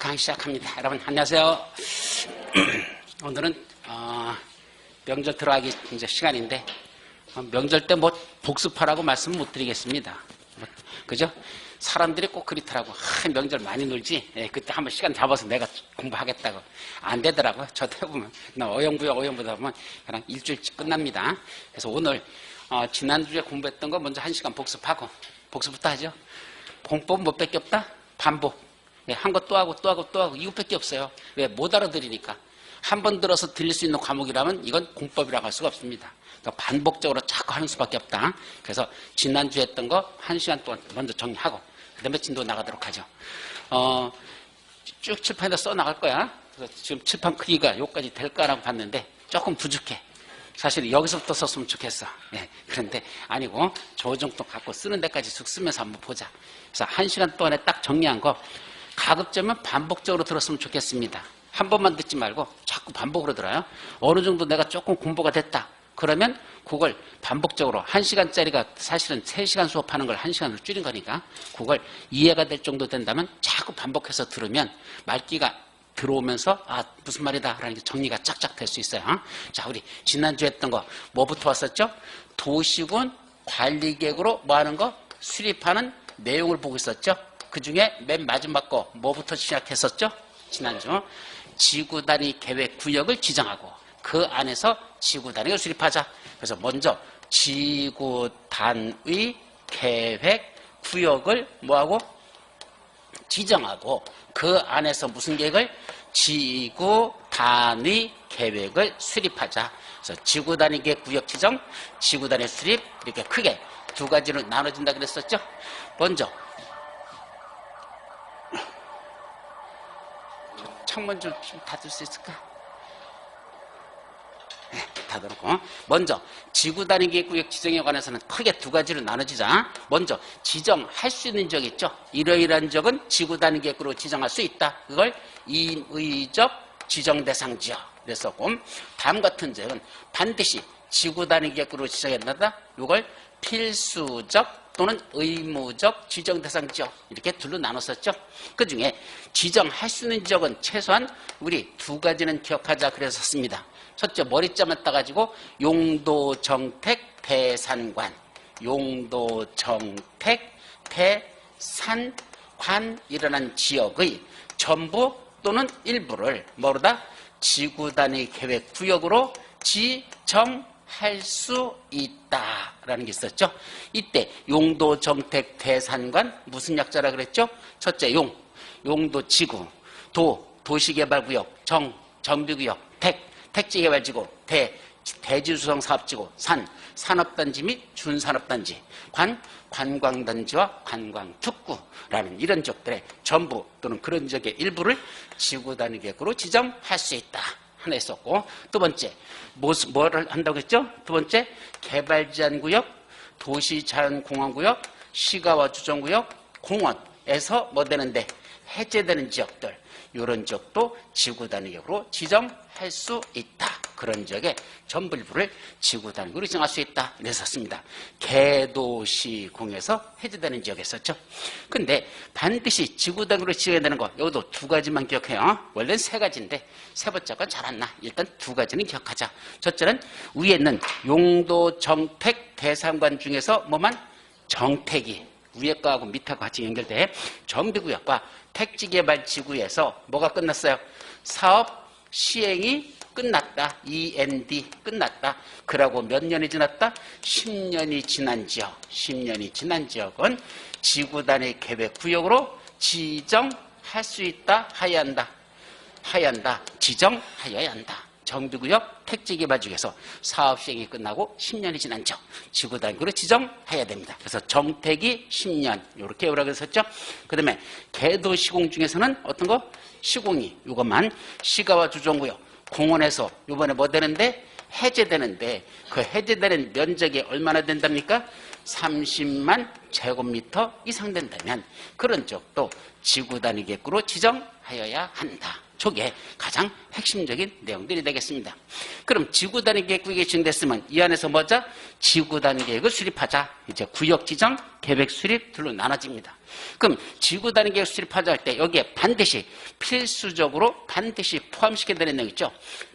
강의 시작합니다. 여러분 안녕하세요. 오늘은 명절 들어가기 이제 시간인데 명절 때 뭐 복습하라고 말씀 못 드리겠습니다. 그죠? 사람들이 꼭 그렇더라고. 명절 많이 놀지. 그때 한번 시간 잡아서 내가 공부하겠다고. 안 되더라고요. 저도 해보면 어영부다 보면 그냥 일주일씩 끝납니다. 그래서 오늘 지난주에 공부했던 거 먼저 1시간 복습하고, 복습부터 하죠. 공법 뭐 밖에 없다? 반복. 한 거 또 하고 이것밖에 없어요. 왜? 못 알아들으니까. 한 번 들어서 들릴 수 있는 과목이라면 이건 공법이라고 할 수가 없습니다. 그러니까 반복적으로 자꾸 하는 수밖에 없다. 그래서 지난주에 했던 거 1시간 동안 먼저 정리하고 그 다음에 진도 나가도록 하죠. 쭉 칠판에다 써 나갈 거야. 그래서 지금 칠판 크기가 여기까지 될까라고 봤는데 조금 부족해. 사실 여기서부터 썼으면 좋겠어. 그런데 아니고 저 정도 갖고 쓰는 데까지 쑥 쓰면서 한번 보자. 그래서 1시간 동안에 딱 정리한 거 가급적이면 반복적으로 들었으면 좋겠습니다. 한 번만 듣지 말고 자꾸 반복으로 들어요. 어느 정도 내가 조금 공부가 됐다. 그러면 그걸 반복적으로 1시간짜리가 사실은 3시간 수업하는 걸 1시간으로 줄인 거니까 그걸 이해가 될 정도 된다면 자꾸 반복해서 들으면 말귀가 들어오면서 무슨 말이다 라는 게 정리가 쫙쫙 될 수 있어요. 자, 우리 지난주에 했던 거 뭐부터 왔었죠? 도시군 관리객으로 뭐 하는 거? 수립하는 내용을 보고 있었죠. 그 중에 맨 마지막 거 뭐부터 시작했었죠? 지난주 지구 단위 계획 구역을 지정하고 그 안에서 지구 단위를 수립하자. 그래서 먼저 지구 단위 계획 구역을 뭐하고? 지정하고 그 안에서 무슨 계획을? 지구 단위 계획을 수립하자. 그래서 지구 단위 계획 구역 지정, 지구 단위 수립 이렇게 크게 두 가지로 나눠진다 그랬었죠. 먼저 창문 좀 닫을 수 있을까? 닫아놓고 먼저 지구 단위 계획 구역 지정에 관해서는 크게 두 가지로 나눠지자. 먼저 지정할 수 있는 지역 있죠. 이러이러한 지역은 지구 단위 계획으로 지정할 수 있다. 그걸 임의적 지정 대상 지역 그랬었고, 다음 같은 지역은 반드시 지구 단위 계획으로 지정해야 된다. 이걸 필수적 또는 의무적 지정 대상 지역 이렇게 둘로 나눴었죠. 그 중에 지정할 수 있는 지역은 최소한 우리 두 가지는 기억하자 그랬었습니다. 첫째 머리자만 따가지고 용도 정택 대산관, 용도 정택 대산관이라는 지역의 전부 또는 일부를 뭐로다? 지구 단위 계획 구역으로 지정할 수 있다라는 게 있었죠. 이때 용도 정택 대산관 무슨 약자라 그랬죠? 첫째 용도 지구, 도시개발구역, 정비구역, 택지개발지구, 대지수성 사업지구, 산업단지 및 준산업단지, 관광단지와 관광특구라는 이런 지역들의 전부 또는 그런 지역의 일부를 지구 단위 계획으로 지정할 수 있다. 하나 있었고, 두 번째 뭐를 한다고 했죠? 두 번째 개발제한구역, 도시자연공원구역, 시가와 주정구역, 공원에서 뭐 되는데 해제되는 지역들, 이런 지역도 지구 단위 계획으로 지정할 수 있다. 그런 지역의 전부 일부를 지구 단위 계획으로 지정할 수 있다. 그랬었습니다. 개도시공에서 해제되는 지역에 있었죠. 근데 반드시 지구 단위로 지정해야 되는 거, 여기도 두 가지만 기억해요. 원래는 세 가지인데 세 번째 건 잘 안 나. 일단 두 가지는 기억하자. 첫째는 위에 있는 용도 정택 대상관 중에서 뭐만? 정택이 위에 거하고 밑하고 같이 연결돼 정비구역과 택지개발지구에서 뭐가 끝났어요? 사업 시행이 끝났다. END 끝났다. 그러고 몇 년이 지났다? 10년이 지난 지역. 10년이 지난 지역은 지구 단위 계획 구역으로 지정할 수 있다. 하여야 한다. 지정하여야 한다. 정비구역 택지개발지구에서 사업 시행이 끝나고 10년이 지난 지역 지구 단위로 지정해야 됩니다. 그래서 정택이 10년 이렇게 외우라고 했었죠. 그 다음에 개도시공 중에서는 어떤 거? 시공이 이것만 시가와 주정구역 공원에서 이번에 뭐 되는데? 해제되는데 그 해제되는 면적이 얼마나 된답니까? 30만 제곱미터 이상 된다면 그런 지역도 지구 단위 계획으로 지정하여야 한다. 쪽에 가장 핵심적인 내용들이 되겠습니다. 그럼 지구 단위 계획 구역이 지정됐으면 이 안에서 뭐죠? 지구 단위 계획을 수립하자. 이제 구역 지정, 계획 수립 둘로 나눠집니다. 그럼 지구 단위 계획 수립하자 할 때 여기에 반드시 필수적으로 반드시 포함시켜야 되는 내용 있죠?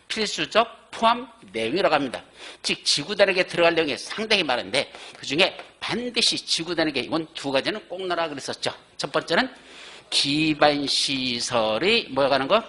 필수적 포함 내용이라고 합니다. 즉 지구 단위 계획에 들어갈 내용이 상당히 많은데 그중에 반드시 지구 단위 계획은 두 가지는 꼭 넣으라 그랬었죠. 첫 번째는 기반시설의 뭐라고 하는 거?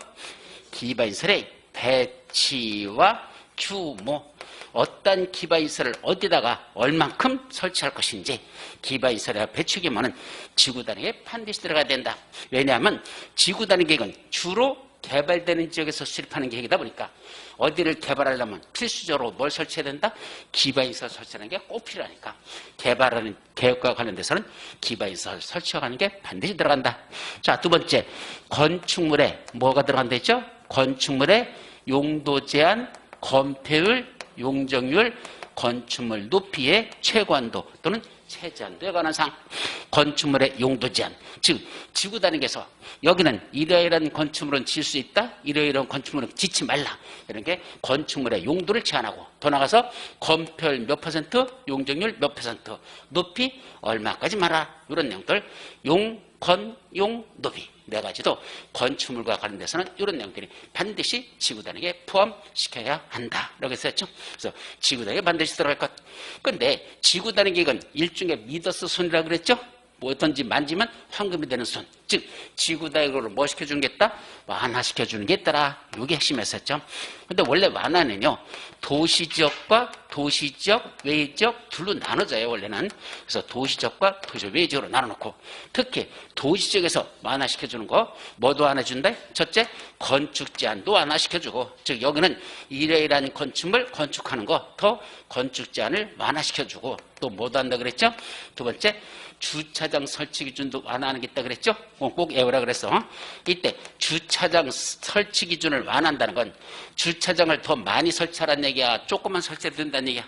기반시설의 배치와 규모. 어떤 기반시설을 어디다가 얼만큼 설치할 것인지 기반시설의 배치 규모는 지구 단위에 반드시 들어가야 된다. 왜냐하면 지구 단위 계획은 주로 개발되는 지역에서 수립하는 계획이다 보니까 어디를 개발하려면 필수적으로 뭘 설치해야 된다? 기반시설 설치하는 게 꼭 필요하니까 개발하는 계획과 관련돼서는 기반시설 설치하는 게 반드시 들어간다. 자, 두 번째, 건축물에 뭐가 들어간다 했죠? 건축물의 용도 제한, 건폐율, 용적률, 건축물 높이의 최고한도 또는 최저한도에 관한 사항. 건축물의 용도 제한, 즉 지구 단위에서 여기는 이러이러한 건축물은 지을 수 있다, 이러이러한 건축물은 짓지 말라, 이런 게 건축물의 용도를 제한하고, 더 나가서 건폐율 몇 퍼센트, 용적률 몇 퍼센트, 높이 얼마까지 말아, 이런 내용들. 용, 건, 용, 높이 네 가지도 건축물과 관련돼서는 이런 내용들이 반드시 지구 단위에 포함시켜야 한다 라고 했었죠. 그래서 지구 단위에 반드시 들어갈 것. 근데 지구 단위 계획은 일종의 미더스 손이라고 그랬죠. 뭐든지 만지면 황금이 되는 손. 즉 지구 단위로 뭐 시켜주는 게 있다? 완화시켜주는 게 있더라. 이게 핵심이었었죠. 근데 원래 완화는요, 도시지역과 도시지역, 외지역 둘로 나눠져요, 원래는. 그래서 도시지역과 도시지역, 외지역으로 나눠놓고, 특히 도시지역에서 완화시켜주는 거, 뭐도 완화해준다? 첫째, 건축 제한도 완화시켜주고, 즉 여기는 이러이러한 건축물 건축하는 거, 더 건축 제한을 완화시켜주고, 또 뭐도 한다 그랬죠? 두 번째, 주차장 설치 기준도 완화하는 게 있다 그랬죠? 꼭 외우라 그랬어. 이때 주차장 설치 기준을 완화한다는 건 주차장을 더 많이 설치하라는 얘기야, 조금만 설치해도 된다는 얘기야?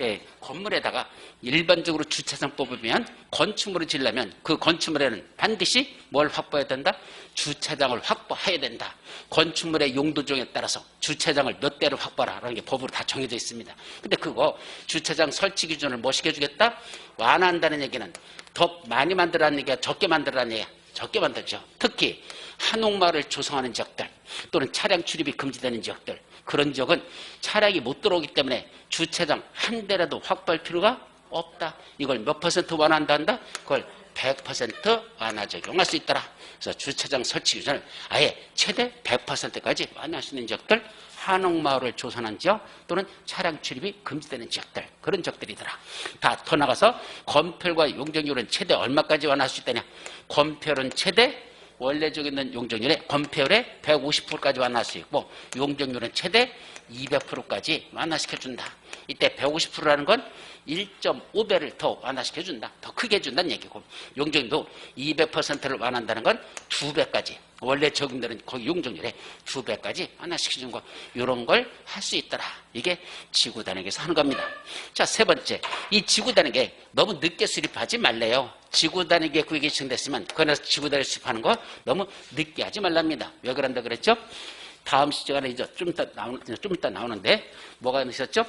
예, 건물에다가 일반적으로 주차장 뽑으면 건축물을 지으려면 그 건축물에는 반드시 뭘 확보해야 된다? 주차장을 확보해야 된다. 건축물의 용도종에 따라서 주차장을 몇 대를 확보하라는 게 법으로 다 정해져 있습니다. 근데 그거 주차장 설치 기준을 뭐 시켜주겠다? 완화한다는 얘기는 더 많이 만들라는 얘기야, 적게 만들라는 얘기야? 적게 만들죠. 특히 한옥마을을 조성하는 지역들 또는 차량 출입이 금지되는 지역들, 그런 지역은 차량이 못 들어오기 때문에 주차장 한 대라도 확보할 필요가 없다. 이걸 몇 퍼센트 완화한다 한다? 그걸 100% 완화 적용할 수 있더라. 그래서 주차장 설치 기준을 아예 최대 100%까지 완화할 수 있는 지역들, 한옥마을을 조성한 지역 또는 차량 출입이 금지되는 지역들, 그런 지역들이더라. 다 더 나가서 건폐율과 용적률은 최대 얼마까지 완화할 수 있다냐? 건폐율은 최대 원래적에 있는 용적률의 건폐율의 150%까지 완화할 수 있고, 용적률은 최대 200%까지 완화시켜준다. 이때 150%라는 건 1.5배를 더 완화시켜준다. 더 크게 해준다는 얘기고, 용적률도 200%를 완화한다는 건 2배까지, 원래 적용되는 거기 용적률의 2배까지 완화시켜준 거, 이런 걸 할 수 있더라. 이게 지구 단위에서 하는 겁니다. 자, 세 번째, 이 지구 단위에 너무 늦게 수립하지 말래요. 지구 단위에 구역이 지정됐으면 그래서 지구 단위 수립하는 거 너무 늦게 하지 말랍니다. 왜 그런다 그랬죠? 다음 시간에 이제 좀 이따 나오는데 뭐가 있었죠?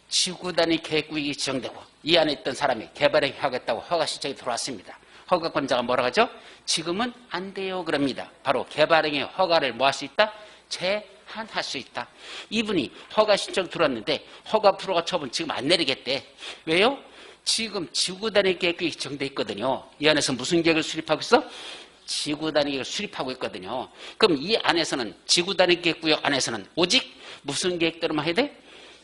지구 단위 계획 구역이 지정되고 이 안에 있던 사람이 개발을 하겠다고 허가 신청이 들어왔습니다. 허가권자가 뭐라고 하죠? 지금은 안 돼요 그럽니다. 바로 개발행위 허가를 뭐 할 수 있다? 제한할 수 있다. 이분이 허가 신청 들어왔는데 허가 불허가 처분 지금 안 내리겠대. 왜요? 지금 지구 단위 계획이 지정돼 있거든요. 이 안에서 무슨 계획을 수립하고 있어? 지구 단위 계획을 수립하고 있거든요. 그럼 이 안에서는 지구 단위 계획 구역 안에서는 오직 무슨 계획대로만 해야 돼?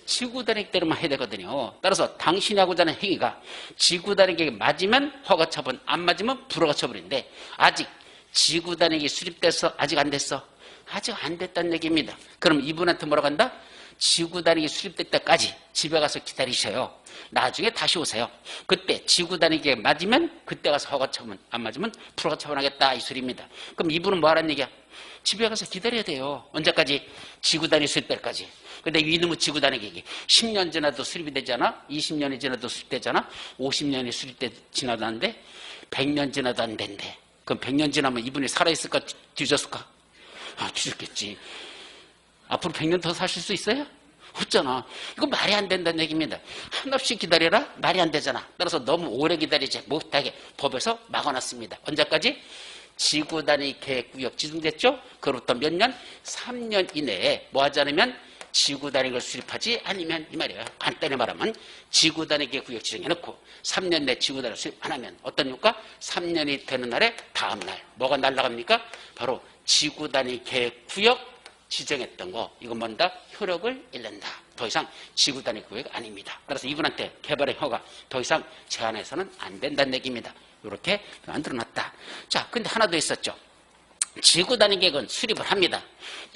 지구 단위 계획대로만 해야 되거든요. 따라서 당신이 하고자 하는 행위가 지구 단위 계획이 맞으면 허가 처분, 안 맞으면 불허가 처분인데 아직 지구 단위 계획이 수립돼서 아직 안 됐어. 아직 안 됐다는 얘기입니다. 그럼 이분한테 뭐라고 한다? 지구 단위 계획이 수립될 때까지 집에 가서 기다리셔요. 나중에 다시 오세요. 그때 지구 단위 계획 맞으면 그때 가서 허가 처분, 안 맞으면 불허가 처분하겠다, 이 소리입니다. 그럼 이분은 뭐 하라는 얘기야? 집에 가서 기다려야 돼요. 언제까지? 지구 단위 수립될까지. 근데 이놈의 지구 단위 계획이 10년 지나도 수립이 되잖아? 20년이 지나도 수립되잖아? 50년이 지나도 안 돼? 100년 지나도 안 된대. 그럼 100년 지나면 이분이 살아있을까? 뒤졌을까? 뒤죽겠지. 앞으로 100년 더 사실 수 있어요? 없잖아. 이거 말이 안 된다는 얘기입니다. 한없이 기다려라? 말이 안 되잖아. 따라서 너무 오래 기다리지 못하게 법에서 막아놨습니다. 언제까지? 지구 단위 계획구역 지정됐죠? 그로부터 몇 년? 3년 이내에 뭐 하지 않으면 지구 단위를 수립하지 아니면 이 말이에요. 간단히 말하면 지구 단위 계획구역 지정해놓고 3년 내 지구 단위를 수립 안 하면 어떤 효과? 3년이 되는 날에 다음 날 뭐가 날아갑니까? 바로 지구 단위 계획구역 지정했던 거 이건 뭔다? 효력을 잃는다. 더 이상 지구 단위 구역 아닙니다. 따라서 이분한테 개발의 허가 더 이상 제한해서는 안 된다는 얘기입니다. 이렇게 만들어놨다. 자, 근데 하나 더 있었죠. 지구 단위 계획은 수립을 합니다.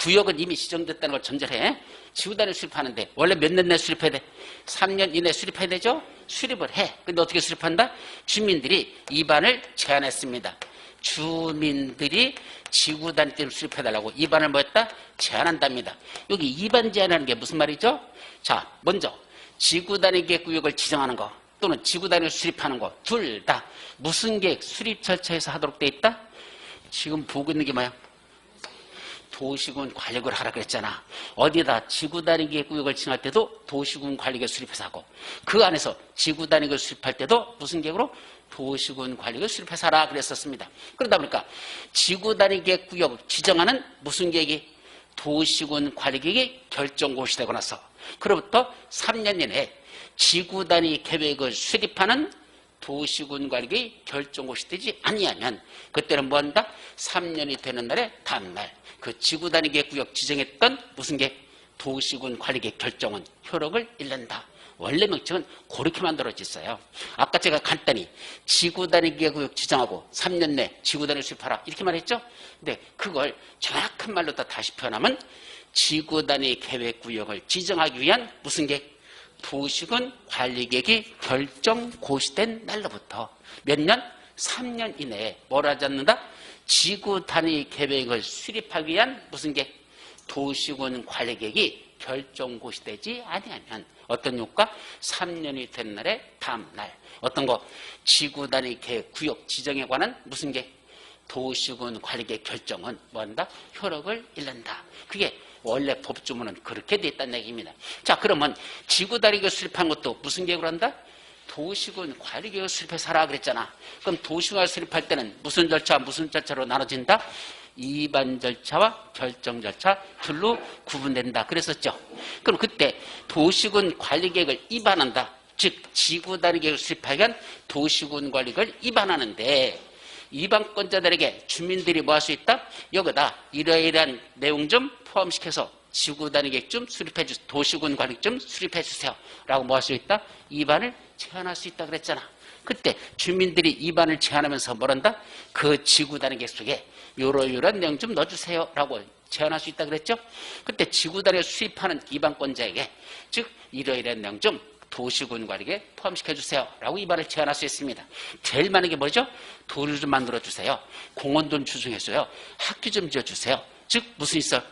구역은 이미 지정됐다는 걸 전제를 해. 지구 단위 수립하는데 원래 몇 년 내에 수립해야 돼? 3년 이내에 수립해야 되죠? 수립을 해. 근데 어떻게 수립한다? 주민들이 입안을 제안했습니다. 주민들이 지구 단위 때문에 수립해달라고 입안을 뭐 했다? 제안한답니다. 여기 입안 제안하는 게 무슨 말이죠? 자, 먼저 지구 단위 계획 구역을 지정하는 거 또는 지구 단위를 수립하는 거 둘 다 무슨 계획 수립 절차에서 하도록 돼 있다? 지금 보고 있는 게 뭐야? 도시군 관리를 하라 그랬잖아. 어디다 지구 단위 계획 구역을 지정할 때도 도시군 관리를 수립해서 하고 그 안에서 지구 단위를 수립할 때도 무슨 계획으로? 도시군 관리를 수립해서 하라 그랬었습니다. 그러다 보니까 지구 단위 계획 구역을 지정하는 무슨 계획이? 도시군 관리 계획이 결정고시 되고 나서 그로부터 3년 이내에 지구 단위 계획을 수립하는 도시군 관리계획이 결정고시 되지 아니하면 그때는 뭐 한다? 3년이 되는 날에 다음 날 그 지구 단위 계획 구역 지정했던 무슨 계획? 도시군 관리계획 결정은 효력을 잃는다. 원래 명칭은 그렇게 만들어져 있어요. 아까 제가 간단히 지구 단위 계획 구역 지정하고 3년 내 지구 단위 수립하라 이렇게 말했죠. 근데 그걸 정확한 말로 다시 표현하면 지구 단위 계획 구역을 지정하기 위한 무슨 계획? 도시군 관리계획이 결정 고시된 날로부터 몇 년? 3년 이내에 뭘 하지 않는다? 지구 단위 계획을 수립하기 위한 무슨 계획? 도시군 관리계획이 결정 고시되지 아니하면 어떤 효과? 3년이 된 날에 다음 날 어떤 거? 지구 단위 계획 구역 지정에 관한 무슨 계획? 도시군 관리계획 결정은 뭐 한다? 효력을 잃는다. 그게 원래 법조문은 그렇게 돼 있다는 얘기입니다. 자, 그러면 지구 단위 계획 수립한 것도 무슨 계획으로 한다? 도시군 관리계획을 수립해서 하라 그랬잖아. 그럼 도시군 수립할 때는 무슨 절차, 무슨 절차로 나눠진다? 입안 절차와 결정 절차 둘로 구분된다 그랬었죠. 그럼 그때 도시군 관리계획을 입안한다. 즉 지구 단위 계획을 수립하기 위한 도시군 관리계획을 입안하는데 입안권자들에게 주민들이 뭐 할 수 있다? 여기다 이러이러한 내용 좀 포함시켜서 지구 단위 계획 좀 수립해 주세요. 도시군 관리 좀 수립해 주세요. 라고 뭐 할 수 있다? 입안을 제안할 수 있다 그랬잖아. 그때 주민들이 입안을 제안하면서 뭐란다? 그 지구 단위 계획 속에 요런 내용 좀 넣어주세요. 라고 제안할 수 있다 그랬죠. 그때 지구 단위를 수립하는 입안권자에게 즉 이러이러한 내용 좀 도시군 관리에 포함시켜 주세요. 라고 입안을 제안할 수 있습니다. 제일 많은 게 뭐죠? 도를 좀 만들어 주세요. 공원 좀 추진해줘요. 학교 좀 지어주세요. 즉 무슨 있어?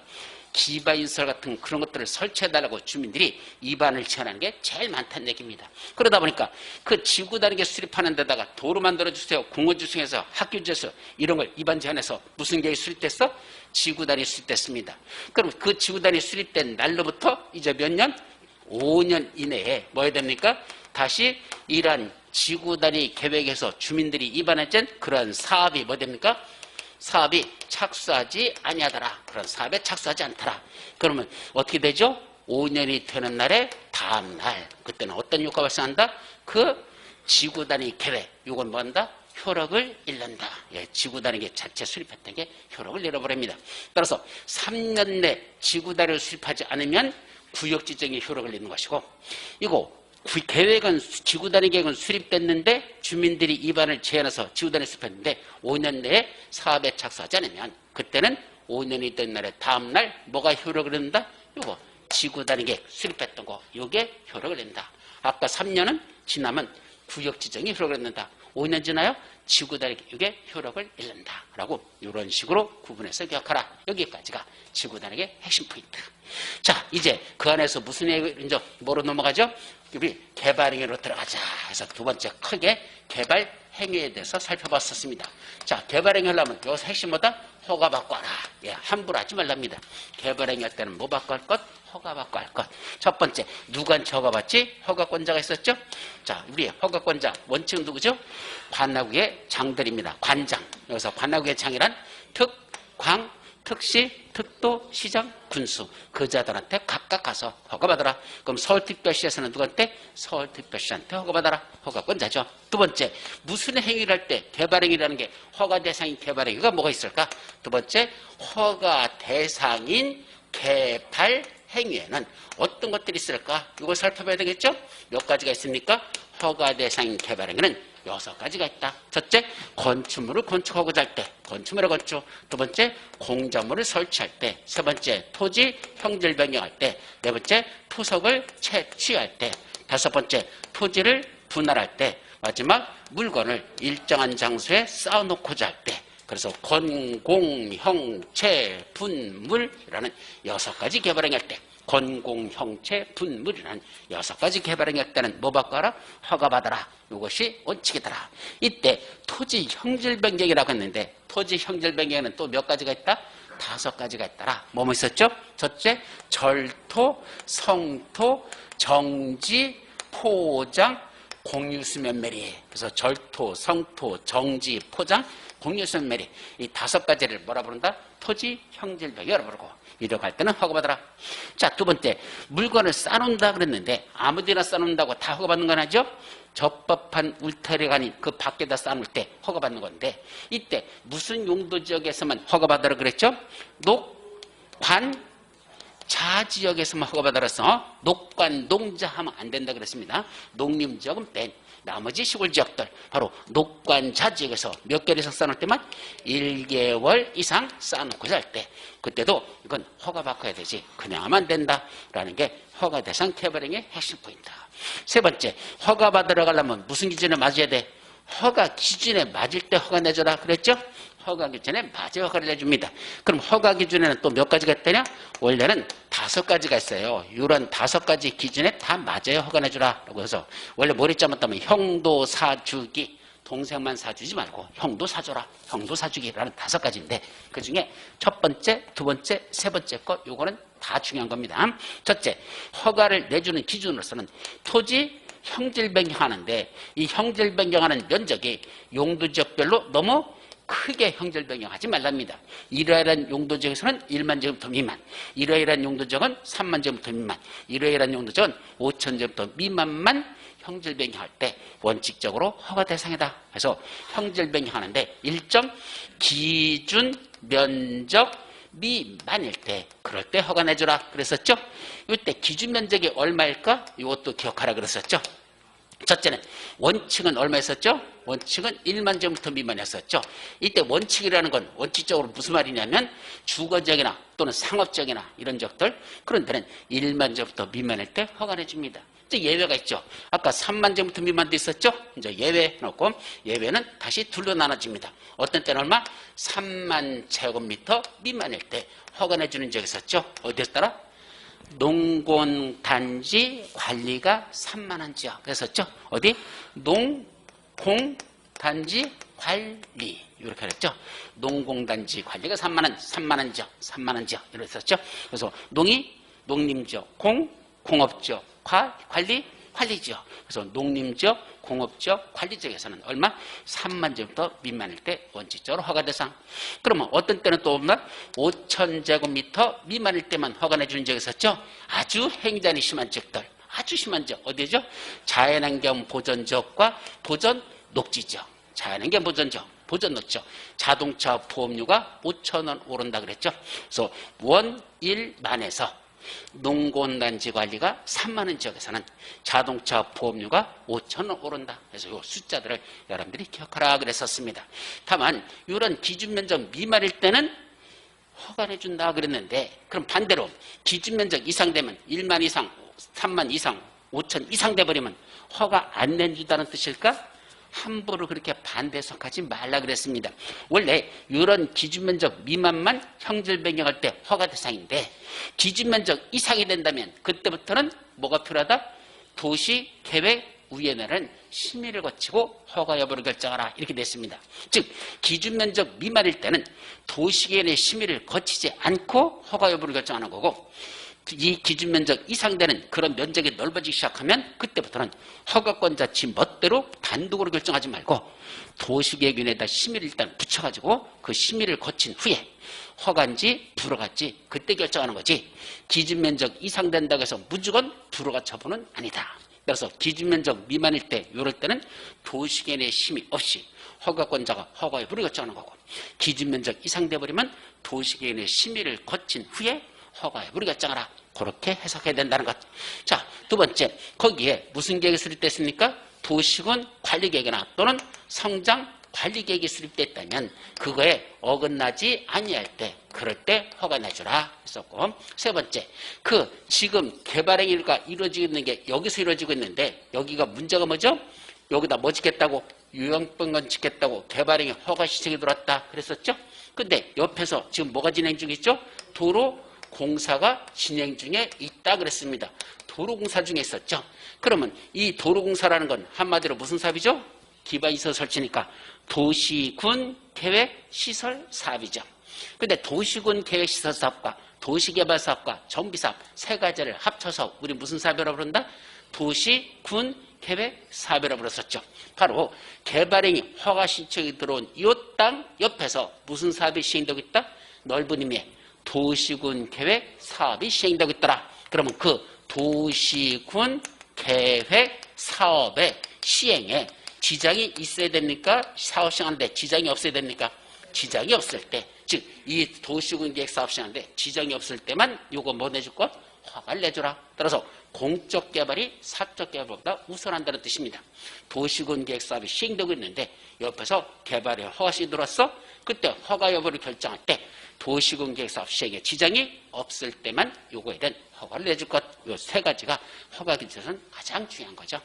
기반인설 같은 그런 것들을 설치해달라고 주민들이 입안을 제안하는 게 제일 많다는 얘기입니다. 그러다 보니까 그 지구 단위계 수립하는 데다가 도로 만들어주세요. 공원 주승해서 학교 지어서 이런 걸 입안 제안해서 무슨 계획이 수립됐어? 지구 단위 수립됐습니다. 그럼 그 지구 단위 수립된 날로부터 이제 몇 년? 5년 이내에 뭐 해야 됩니까? 다시 이러한 지구 단위 계획에서 주민들이 입안했던 그런 사업이 뭐 됩니까? 사업이 착수하지 아니하더라. 그런 사업에 착수하지 않더라. 그러면 어떻게 되죠? 5년이 되는 날에 다음 날 그때는 어떤 효과가 발생한다? 그 지구 단위 계획 이건 뭐한다? 효력을 잃는다. 예, 지구 단위 계획 자체 수립했던 게 효력을 잃어버립니다. 따라서 3년 내 지구 단위를 수립하지 않으면 구역 지정의 효력을 잃는 것이고 이거 계획은 지구 단위 계획은 수립됐는데 주민들이 입안을 제안해서 지구 단위 수립했는데 5년 내에 사업에 착수하지 않으면 그때는 5년이 된 날에 다음 날 뭐가 효력을 잃는다? 이거 지구 단위 계획 수립했던 거 이게 효력을 잃는다. 아까 3년은 지나면 구역 지정이 효력을 잃는다. 5년 지나요? 지구 단위 계획의 효력을 잃는다. 라고 이런 식으로 구분해서 기억하라. 여기까지가 지구 단위 계획의 핵심 포인트. 자, 이제 그 안에서 무슨 얘기, 이제 뭐로 넘어가죠? 우리 개발 행위로 들어가자 해서 두 번째 크게 개발 행위에 대해서 살펴봤었습니다. 자, 개발 행위를 하면 여기서 핵심 뭐다? 허가받고 하라. 예, 함부로 하지 말랍니다. 개발행위 할 때는 뭐 받고 할 것? 허가받고 할 것. 첫 번째, 누구한테 허가받지? 허가권자가 있었죠? 자, 우리 허가권자 원칙은 누구죠? 관하구의 장들입니다. 관장. 여기서 관하구의 장이란 특, 광, 특시, 특도, 시장, 군수 그 자들한테 각각 가서 허가받아라. 그럼 서울특별시에서는 누구한테? 서울특별시한테 허가받아라. 허가권자죠. 두 번째, 무슨 행위를 할 때 개발행위라는 게 허가 대상인 개발행위가 뭐가 있을까? 두 번째, 허가 대상인 개발행위에는 어떤 것들이 있을까? 이걸 살펴봐야 되겠죠? 몇 가지가 있습니까? 허가 대상인 개발행위는 6가지가 있다. 첫째, 건축물을 건축하고자 할 때, 건축물을 건축. 두 번째, 공작물을 설치할 때. 세 번째, 토지 형질 변경할 때. 네 번째, 토석을 채취할 때. 다섯 번째, 토지를 분할할 때. 마지막, 물건을 일정한 장소에 쌓아놓고자 할 때. 그래서 건공, 형체, 분물이라는 6가지 개발행위 할 때. 건공, 형체, 분물이라는 6가지 개발행위 할 때는 뭐 받고 하라? 허가받아라. 이것이 원칙이더라. 이때 토지 형질 변경이라고 했는데 토지 형질 변경에는 또 몇 가지가 있다? 5가지가 있더라. 뭐뭐 있었죠? 첫째, 절토, 성토, 정지, 포장, 공유수면 매리. 그래서 절토, 성토, 정지, 포장, 공유수면 매리. 이 5가지를 뭐라 부른다? 토지 형질 변경이라고 부르고. 이렇게 할 때는 허가받아라. 자, 두 번째, 물건을 쌓아놓는다 그랬는데 아무데나 쌓아놓는다고 다 허가받는 건 아니죠? 적법한 울타리가 아닌 그 밖에다 쌓아놓을 때 허가받는 건데 이때 무슨 용도 지역에서만 허가받아라 그랬죠? 녹, 관, 자 지역에서만 허가받아라서 녹관, 농자 하면 안 된다 그랬습니다. 농림지역은 뺀 나머지 시골 지역들 바로 녹관, 자 지역에서 몇 개월 이상 쌓아놓을 때만 1개월 이상 쌓아놓고자 할 때 그때도 이건 허가받고 해야 되지 그냥 하면 안 된다라는 게 허가 대상 개발행위의 핵심 포인트. 세 번째, 허가받으러 가려면 무슨 기준에 맞아야 돼? 허가 기준에 맞을 때 허가 내줘라 그랬죠? 허가 기준에 맞아 허가를 내줍니다. 그럼 허가 기준에는 또 몇 가지가 있다냐? 원래는 5가지가 있어요. 이런 5가지 기준에 다 맞아야 허가 내주라 라고 해서 원래 머리 잘못하면 형도 사주기 동생만 사주지 말고 형도 사줘라 형도 사주기라는 5가지인데 그중에 첫 번째, 두 번째, 세 번째 것 요거는 다 중요한 겁니다. 첫째, 허가를 내주는 기준으로서는 토지 형질 변경하는데 이 형질 변경하는 면적이 용도지역별로 너무 크게 형질 변경하지 말랍니다. 이러이러한 용도지역에서는 1만 제곱미터 미만, 이러이러한 용도지역은 3만 제곱미터 미만, 이러이러한 용도지역은 5천 제곱미터 미만만 형질 변경할 때 원칙적으로 허가 대상이다. 그래서 형질 변경하는데 일정 기준 면적 미만일 때 그럴 때 허가 내주라 그랬었죠. 이때 기준 면적이 얼마일까? 이것도 기억하라 그랬었죠. 첫째는 원칙은 얼마였었죠? 원칙은 1만 제곱미터 미만이었었죠. 이때 원칙이라는 건 원칙적으로 무슨 말이냐면 주거지역이나 또는 상업지역이나 이런 지역들 그런 데는 1만 제곱미터 미만일 때 허가를 줍니다. 이제 예외가 있죠. 아까 3만 제곱미터 미만도 있었죠. 이제 예외 놓고 예외는 다시 둘로 나눠집니다. 어떤 때는 얼마? 3만 제곱미터 미만일 때 허가 내주는 지역이 있었죠. 어디였더라? 농공단지 관리가 산만한 지역 그랬었죠. 어디? 농공단지 관리 이렇게 했죠. 농공단지 관리가 산만한 지역 이랬었죠. 그래서 농이 농림지역, 공업지역, 관리지역. 그래서 농림지역, 공업지역, 관리지역에서는 얼마? 3만 제곱미터 미만일 때 원칙적으로 허가 대상. 그러면 어떤 때는 또 없나? 5천 제곱미터 미만일 때만 허가 내주는 지역이 있었죠. 아주 행위단이 심한 지역들. 아주 심한 지역. 어디죠? 자연환경 보전지역과 보전 녹지지역. 자연환경 보전지역, 보전 녹지지역. 자동차 보험료가 5,000원 오른다 그랬죠. 그래서 원일만에서 농공단지 관리가 3만 원 지역에서는 자동차 보험료가 5,000원 오른다. 그래서 이 숫자들을 여러분들이 기억하라 그랬었습니다. 다만 이런 기준 면적 미만일 때는 허가를 준다 그랬는데 그럼 반대로 기준 면적 이상 되면 1만 이상, 3만 이상, 5천 이상 돼버리면 허가 안 내준다는 뜻일까? 함부로 그렇게 반대 해석하지 말라 그랬습니다. 원래 이런 기준 면적 미만만 형질 변경할 때 허가 대상인데 기준 면적 이상이 된다면 그때부터는 뭐가 필요하다? 도시계획위원회는 심의를 거치고 허가 여부를 결정하라 이렇게 됐습니다. 즉 기준면적 미만일 때는 도시계획의 심의를 거치지 않고 허가 여부를 결정하는 거고, 이 기준면적 이상 되는 그런 면적이 넓어지기 시작하면 그때부터는 허가권자 지 멋대로 단독으로 결정하지 말고 도시계획위원회에다 심의를 일단 붙여가지고 그 심의를 거친 후에 허가인지 불허가인지 그때 결정하는 거지, 기준면적 이상 된다고 해서 무조건 불허가 처분은 아니다. 그래서 기준면적 미만일 때 이럴 때는 도시계획의 심의 없이 허가권자가 허가 여부를 결정하는 거고, 기준면적 이상 돼버리면 도시계획의 심의를 거친 후에 허가 여부를 결정하라. 그렇게 해석해야 된다는 것. 자, 두 번째, 거기에 무슨 계획이 수립됐습니까? 도시군 관리계획이나 또는 성장 관리계획이 수립됐다면 그거에 어긋나지 아니할 때, 그럴 때 허가 내주라 했었고, 세 번째, 그 지금 개발행위가 이루어지고 있는 게 여기서 이루어지고 있는데 여기가 문제가 뭐죠? 여기다 뭐 짓겠다고? 유형병원 짓겠다고 개발행위 허가 신청이 들어왔다 그랬었죠? 근데 옆에서 지금 뭐가 진행 중이죠? 도로 공사가 진행 중에 있다 그랬습니다. 도로공사 중에 있었죠. 그러면 이 도로공사라는 건 한마디로 무슨 사업이죠? 기반시설 설치니까 도시군 계획시설 사업이죠. 근데 도시군 계획시설 사업과 도시개발 사업과 정비사업 세 가지를 합쳐서 우리 무슨 사업이라고 부른다? 도시군 계획 사업이라고 불렀었죠. 바로 개발행위 허가 신청이 들어온 이 땅 옆에서 무슨 사업이 시행되고 있다? 넓은 의미의 도시군 계획 사업이 시행되고 있더라. 그러면 그 도시군 계획 사업의 시행에 지장이 있어야 됩니까? 사업 시행하는데 지장이 없어야 됩니까? 지장이 없을 때, 즉 이 도시군 계획 사업 시행하는데 지장이 없을 때만 요거 뭐 내줄 것? 허가를 내주라. 따라서 공적 개발이 사적 개발보다 우선한다는 뜻입니다. 도시군 계획 사업이 시행되고 있는데 옆에서 개발에 허가시 들어왔어? 그때 허가 여부를 결정할 때 도시군 계획 사업 시행에 지장이 없을 때만 요거에 대한 허가를 내줄 것. 요 세 가지가 허가 기준에서는 가장 중요한 거죠.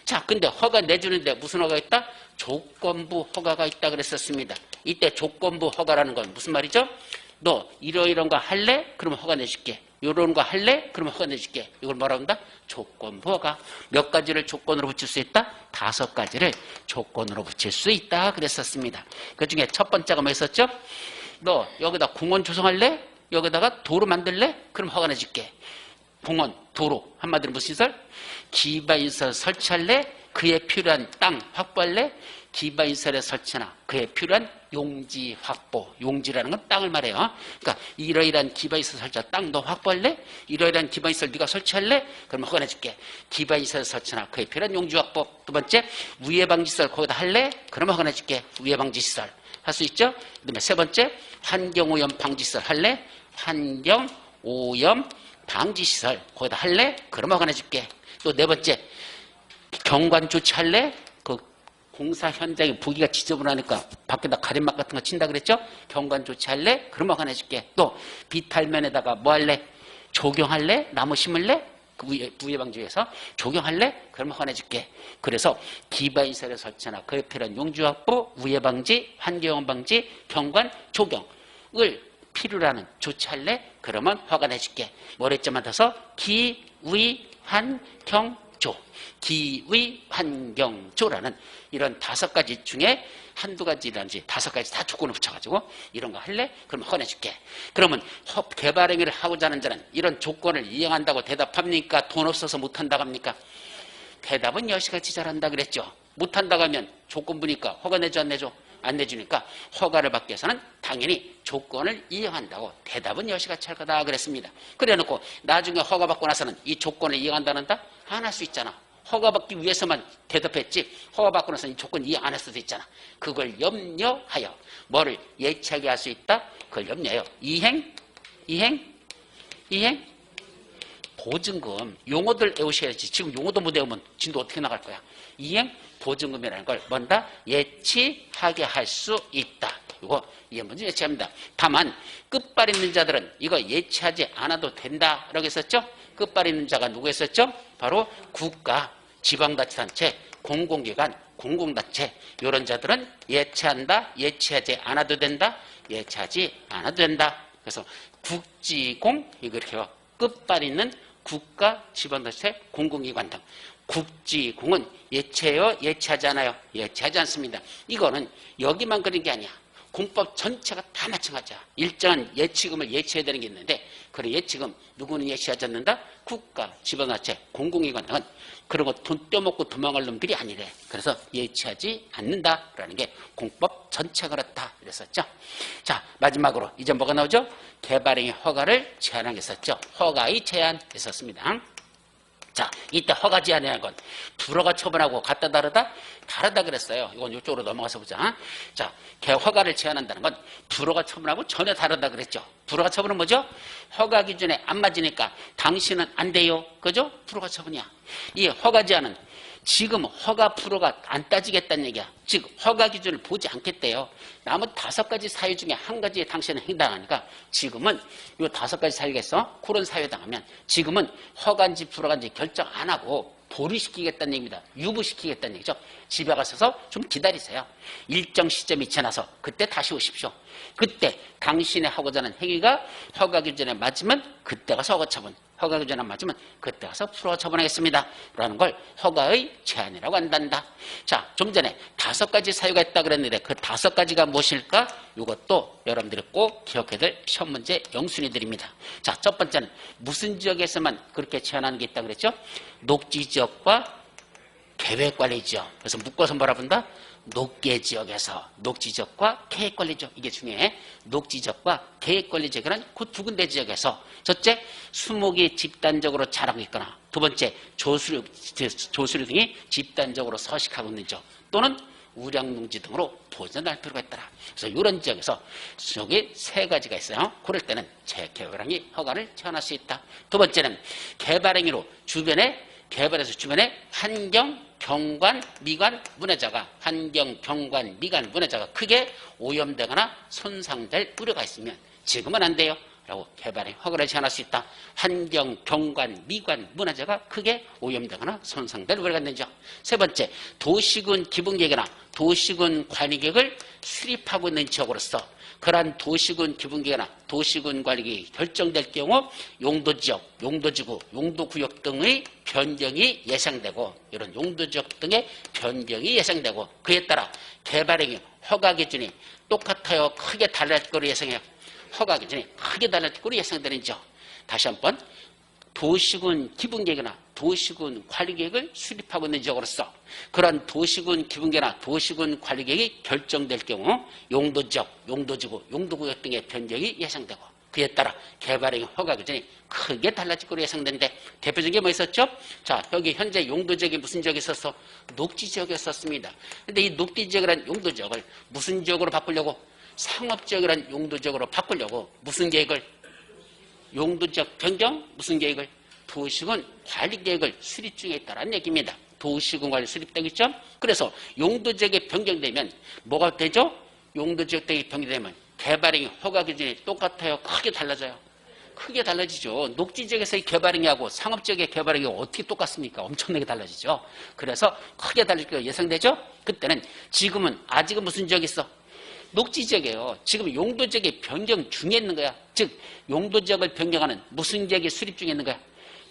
자, 근데 허가 내주는데 무슨 허가가 있다? 조건부 허가가 있다 그랬었습니다. 이때 조건부 허가라는 건 무슨 말이죠? 너 이런 거 할래? 그럼 허가 내줄게. 이런 거 할래? 그러면 허가 내줄게. 이걸 뭐라고 한다? 조건부 허가. 몇 가지를 조건으로 붙일 수 있다? 5가지를 조건으로 붙일 수 있다 그랬었습니다. 그 중에 첫 번째가 뭐 있었죠? 너 여기다 공원 조성할래? 여기다가 도로 만들래? 그럼 허가 내줄게. 공원, 도로, 한마디로 무슨 시설? 기반시설 설치할래? 그에 필요한 땅 확보할래? 기반시설에 설치나 그에 필요한 용지 확보, 용지라는 건 땅을 말해요. 그러니까 이러이러한 기반시설 설치나 땅 너 확보할래? 이러이러한 기반시설 네가 설치할래? 그럼 허가 내줄게. 기반시설 설치나 그에 필요한 용지 확보. 두 번째, 위해방지시설 거기다 할래? 그럼 허가 내줄게. 위해방지시설 할 수 있죠? 그다음에 세 번째, 환경오염 방지시설 할래? 환경오염 방지시설 거기다 할래? 그럼 허가 내줄게. 또 네 번째, 경관 조치할래? 그 공사 현장에 보기가 지저분하니까 밖에다 가림막 같은 거 친다 그랬죠? 경관 조치할래? 그럼 허가 내줄게. 또 비탈면에다가 뭐 할래? 조경할래? 나무 심을래? 그 부해방지에서 조경할래? 그럼 허가 내줄게. 그래서 기반시설에 설치나 그에 필요한 용지 확보, 우해방지, 환경오염 방지, 경관, 조경을 필요로 하는 조치할래? 그러면 허가 내줄게. 뭐랬지만 더서 기위, 환경조, 기위, 환경조라는 이런 5가지 중에 한두 가지라든지 5가지 다 조건을 붙여가지고 이런 거 할래? 그럼 허가 내줄게. 그러면 개발행위를 하고자 하는 자는 이런 조건을 이행한다고 대답합니까? 돈 없어서 못한다고 합니까? 대답은 여시같이 잘한다 그랬죠. 못한다고 하면 조건부니까 허가 내줘 안 내줘? 안 내주니까 허가를 받기 위해서는 당연히 조건을 이행한다고 대답은 여시같이 할 거다 그랬습니다. 그래놓고 나중에 허가 받고 나서는 이 조건을 이행한다는다? 안 할 수 있잖아. 허가 받기 위해서만 대답했지 허가 받고 나서 이 조건 이행 안 할 수도 있잖아. 그걸 염려하여 뭐를 예치하게 할 수 있다? 그걸 염려해요. 이행, 보증금. 용어들 외우셔야지. 지금 용어도 못 외우면 진도 어떻게 나갈 거야. 이행, 보증금이라는 걸 뭔다? 예치하게 할 수 있다. 이거 이해 문제 예치합니다. 다만 끝발 있는 자들은 이거 예치하지 않아도 된다라고 했었죠. 끝발 있는 자가 누구였었죠? 바로 국가, 지방자치단체, 공공기관, 공공단체 이런 자들은 예치한다, 예치하지 않아도 된다, 예치하지 않아도 된다. 그래서 국지공 이거 이렇게 끝발 있는 국가, 지방자치, 공공기관 등 국지공은 예체해요? 예체하지 않아요? 예체하지 않습니다. 이거는 여기만 그런 게 아니야. 공법 전체가 다 마찬가지야. 일정한 예치금을 예치해야 되는 게 있는데 그런 예치금 누구는 예치하지 않는다? 국가, 지방자치, 공공기관 등은 그리고 돈 떼먹고 도망갈 놈들이 아니래. 그래서 예치하지 않는다라는 게 공법 전체가 그렇다 그랬었죠. 자, 마지막으로 이제 뭐가 나오죠? 개발행위 허가를 제한한 게 있었죠. 허가의 제한 했었습니다. 자, 이때 허가 제한이라는 건 불허가 처분하고 같다 다르다? 다르다 그랬어요. 이건 이쪽으로 넘어가서 보자. 자, 허가를 제한한다는 건 불허가 처분하고 전혀 다르다 그랬죠. 불허가 처분은 뭐죠? 허가 기준에 안 맞으니까 당신은 안 돼요. 그죠? 불허가 처분이야. 이 허가 제한은 지금 허가 불허가 안 따지겠다는 얘기야. 즉 허가 기준을 보지 않겠대요. 나머지 5가지 사유 중에 한 가지에 당신은 해당하니까 지금은 이 5가지 사유가 있어. 그런 사유에 당하면 지금은 허가인지 불허가인지 결정 안 하고 보류시키겠다는 얘기입니다. 유보시키겠다는 얘기죠. 집에 가셔서 좀 기다리세요. 일정 시점이 지나서 그때 다시 오십시오. 그때 당신의 하고자 하는 행위가 허가 기준에 맞으면 그때 가서 허가 처분, 허가 기준에 맞으면 그때 가서 불허 처분하겠습니다. 라는 걸 허가의 제한이라고 한단다. 자, 좀 전에 5가지 사유가 있다 그랬는데 그 5가지가 무엇일까? 이것도 여러분들이 꼭 기억해야 될 시험 문제 영순위들입니다. 자, 첫 번째는 무슨 지역에서만 그렇게 제한하는 게 있다 그랬죠? 녹지 지역과 계획관리 지역. 그래서 묶어서 뭐라 본다? 녹계 지역에서 녹지 지역과 계획관리 지역. 이게 중요해. 녹지 지역과 계획관리 지역이란 그 2군데 지역에서 첫째, 수목이 집단적으로 자라고 있거나 두 번째, 조수류 등이 집단적으로 서식하고 있는 지역 또는 우량농지 등으로 보존할 필요가 있더라. 그래서 이런 지역에서 여기 3가지가 있어요. 그럴 때는 재개발행위 허가를 제한할 수 있다. 두 번째는 개발행위로 개발해서 주변에 환경, 경관, 미관, 문화자가 크게 오염되거나 손상될 우려가 있으면 지금은 안 돼요. 라고 개발행위 허가를 제한할 수 있다. 환경, 경관, 미관, 문화재가 크게 오염되거나 손상될 우려가 있는 점. 세 번째, 도시군 기본계획이나 도시군 관리계획을 수립하고 있는 지역으로서 그러한 도시군 기본계획이나 도시군 관리계획이 결정될 경우 용도지역, 용도지구, 용도구역 등의 변경이 예상되고 이런 용도지역 등의 변경이 예상되고 그에 따라 개발행위 허가 기준이 똑같아요. 크게 달라질 거로 예상해요. 허가 기준이 크게 달라질 거로 예상되는 지역. 다시 한번 도시군 기본계획이나 도시군 관리계획을 수립하고 있는 지역으로서 그런 도시군 기본계획이나 도시군 관리계획이 결정될 경우 용도지역, 용도지구, 용도구역 등의 변경이 예상되고 그에 따라 개발행위 허가 기준이 크게 달라질 거로 예상되는데 대표적인 게 뭐 있었죠? 자, 여기 현재 용도지역이 무슨 지역이 있었어? 녹지지역이 있었습니다. 그런데 이 녹지지역이라는 용도지역을 무슨 지역으로 바꾸려고? 상업지역이라는 용도지역으로 바꾸려고 무슨 계획을? 용도지역 변경? 무슨 계획을? 도시군 관리계획을 수립 중에 있다는 얘기입니다. 도시군 관리 수립되겠죠? 그래서 용도지역이 변경되면 뭐가 되죠? 용도지역 등이 변경되면 개발행위 허가 기준이 똑같아요? 크게 달라져요? 크게 달라지죠. 녹지지역에서의 개발행위하고 상업지역의 개발행위가 어떻게 똑같습니까? 엄청나게 달라지죠. 그래서 크게 달라질 거가 예상되죠? 그때는 지금은 아직은 무슨 지역이 있어? 녹지지역이에요. 지금 용도지역이 변경 중에 있는 거야. 즉 용도지역을 변경하는 무슨 지역이 수립 중에 있는 거야?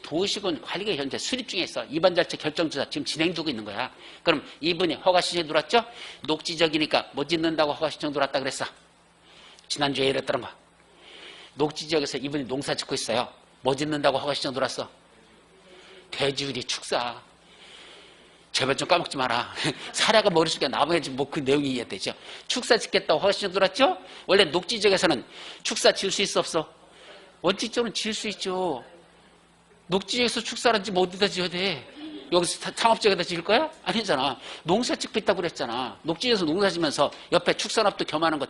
도시군 관리가 현재 수립 중에 있어. 이번 절차 결정조사 지금 진행 중에 있는 거야. 그럼 이분이 허가 신청 들어왔죠? 녹지지역이니까 뭐 짓는다고 허가 신청 들어왔다 그랬어? 지난주에 이랬더란 거. 녹지지역에서 이분이 농사 짓고 있어요. 뭐 짓는다고 허가 신청 들어왔어? 돼지우리 축사. 제발 좀 까먹지 마라. 사례가 머릿속에 남아야지 뭐 그 내용이 이해되죠. 축사 짓겠다고 허가 신청 들어왔죠? 원래 녹지지역에서는 축사 지을 수 있어 없어? 원칙적으로는 지을 수 있죠. 녹지지역에서 축사를 지금 어디다 지어야 돼? 여기서 상업지역에다 지을 거야? 아니잖아. 농사 짓고 있다고 그랬잖아. 녹지에서 농사 지면서 옆에 축산업도 겸하는 거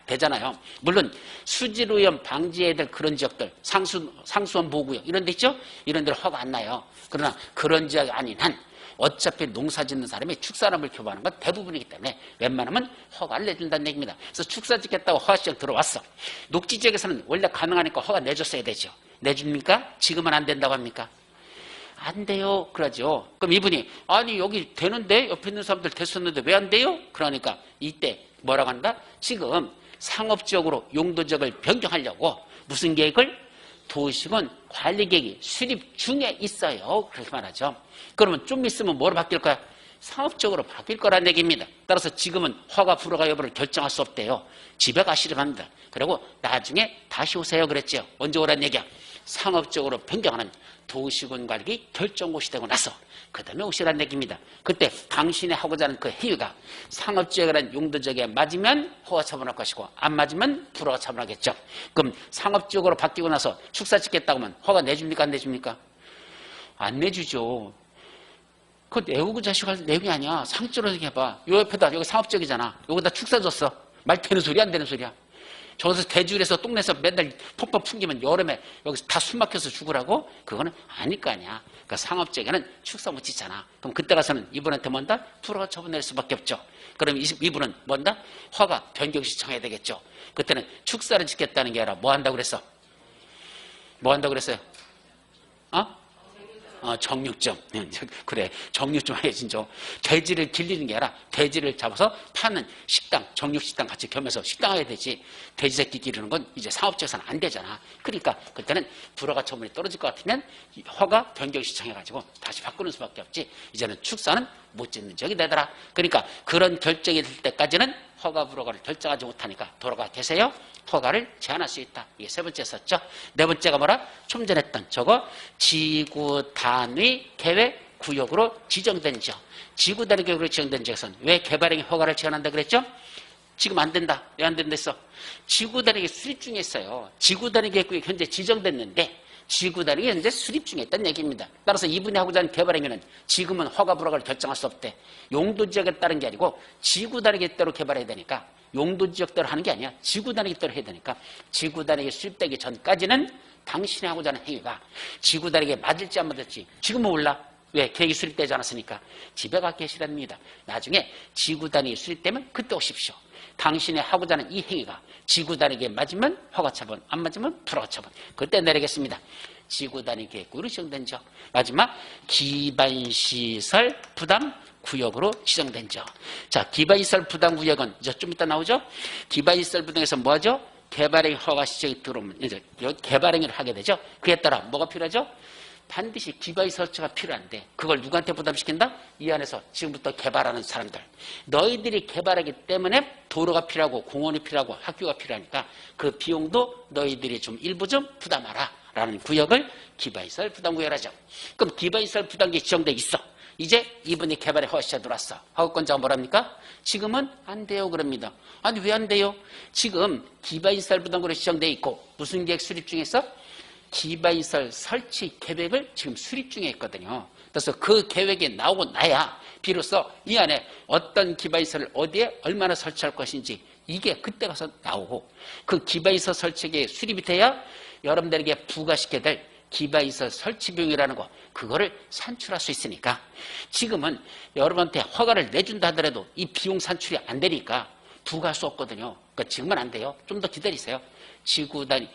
되잖아요. 물론 수질오염 방지해야 될 그런 지역들, 상수원 보호구역 이런 데 있죠? 이런 데는 허가 안 나요. 그러나 그런 지역이 아닌 한 어차피 농사 짓는 사람이 축산업을 겸하는 건 대부분이기 때문에 웬만하면 허가를 내준다는 얘기입니다. 그래서 축사 짓겠다고 허가 신청 들어왔어. 녹지 지역에서는 원래 가능하니까 허가 내줬어야 되죠. 내줍니까? 지금은 안 된다고 합니까? 안 돼요. 그러죠. 그럼 이분이 아니 여기 되는데 옆에 있는 사람들 됐었는데 왜 안 돼요? 그러니까 이때 뭐라고 한다? 지금 상업지역으로 용도지역을 변경하려고 무슨 계획을? 도시군 관리계획이 수립 중에 있어요. 그렇게 말하죠. 그러면 좀 있으면 뭐로 바뀔 거야? 상업적으로 바뀔 거란 얘기입니다. 따라서 지금은 허가 불허가 여부를 결정할 수 없대요. 집에 가시려 합니다. 그리고 나중에 다시 오세요 그랬죠. 언제 오란 얘기야? 상업적으로 변경하는 도시군 관리 결정고시 되고 나서 그 다음에 오시란 얘기입니다. 그때 당신이 하고자 하는 그 행위가 상업지역이라는 용도지역에 맞으면 허가 처분할 것이고 안 맞으면 불허가 처분하겠죠. 그럼 상업지역으로 바뀌고 나서 축사 짓겠다고 하면 허가 내줍니까 안 내줍니까? 안 내주죠. 그거 내고 자식할 내용이 아니야. 상적으로 해봐. 요 옆에다 여기 상업지역이잖아. 여기다 축사 줬어. 말 되는 소리야 안 되는 소리야? 저기서 대주일에서 똥내서 맨날 폭폭 풍기면 여름에 여기서 다 숨 막혀서 죽으라고? 그거는 아닐 거 아니야. 그러니까 상업지역에는 축사 못 짓잖아. 그럼 그때 가서는 이분한테 뭔다? 불허가 처분 낼 수밖에 없죠. 그럼 이분은 뭔다? 허가 변경 신청해야 되겠죠. 그때는 축사를 짓겠다는 게 아니라 뭐 한다고 그랬어? 뭐 한다고 그랬어요? 정육점. 그래, 정육점 해야지. 돼지를 길리는 게 아니라 돼지를 잡아서 파는 식당, 정육식당 같이 겸해서 식당 해야 되지. 돼지 새끼 기르는 건 이제 사업지에서는 안 되잖아. 그러니까 그때는 불허가 처분이 떨어질 것 같으면 허가 변경 신청해가지고 다시 바꾸는 수밖에 없지. 이제는 축사는 못 짓는 지역이 되더라. 그러니까 그런 결정이 될 때까지는 허가 불허가를 결정하지 못하니까 돌아가 계세요. 허가를 제한할 수 있다. 이게 세 번째 썼죠. 네 번째가 뭐라? 좀 전에 했던 저거 지구 단위 계획 구역으로 지정된 지역. 지구 단위 계획으로 지정된 지역에서는 왜 개발행위 허가를 제한한다 그랬죠? 지금 안 된다. 왜 안 된다 했어? 지구 단위 계획 수립 중에 있어요. 지구 단위 계획 구역이 현재 지정됐는데 지구 단위 계획이 현재 수립 중에 있다는 얘기입니다. 따라서 이분이 하고자 하는 개발행위는 지금은 허가 불허가를 결정할 수 없대. 용도 지역에 따른 게 아니고 지구 단위 계획대로 개발해야 되니까 용도 지역대로 하는 게 아니야. 지구 단위 계획대로 해야 되니까 지구 단위 계획 수립되기 전까지는 당신이 하고자 하는 행위가 지구 단위 계획에 맞을지 안 맞을지 지금은 몰라. 왜? 계획이 수립되지 않았으니까. 집에 가 계시랍니다. 나중에 지구 단위 수립되면 그때 오십시오. 당신이 하고자 하는 이 행위가 지구 단위 계획에 맞으면 허가 처분, 안 맞으면 불허가 처분. 그때 내리겠습니다. 지구 단위 계획구역으로 지정된 지역. 마지막 기반시설 부담 구역으로 지정된 지역. 자, 기반시설 부담 구역은 이제 좀 이따 나오죠? 기반시설 부담에서 뭐 하죠? 개발행위 허가 시정이 들어오면 이제 개발행위를 하게 되죠. 그에 따라 뭐가 필요하죠? 반드시 기반시설 설치가 필요한데 그걸 누구한테 부담시킨다? 이 안에서 지금부터 개발하는 사람들. 너희들이 개발하기 때문에 도로가 필요하고 공원이 필요하고 학교가 필요하니까 그 비용도 너희들이 좀 일부 좀 부담하라 라는 구역을 기반시설 부담구역이라죠. 그럼 기반시설 부담구역이 지정돼 있어. 이제 이분이 개발에 허가시에 들어왔어. 허가권자가 뭐랍니까? 지금은 안 돼요 그럽니다. 아니 왜 안 돼요? 지금 기반시설 부담구역으로 지정돼 있고 무슨 계획 수립 중에 있어? 기반시설 설치 계획을 지금 수립 중에 있거든요. 그래서 그 계획이 나오고 나야 비로소 이 안에 어떤 기반시설을 어디에 얼마나 설치할 것인지 이게 그때 가서 나오고 그 기반시설 설치계획 수립이 돼야 여러분들에게 부과시켜야 될 기반시설 설치 비용이라는 거 그거를 산출할 수 있으니까 지금은 여러분한테 허가를 내준다 하더라도 이 비용 산출이 안 되니까 부과할 수 없거든요. 그러니까 지금은 안 돼요. 좀 더 기다리세요. 지구 단위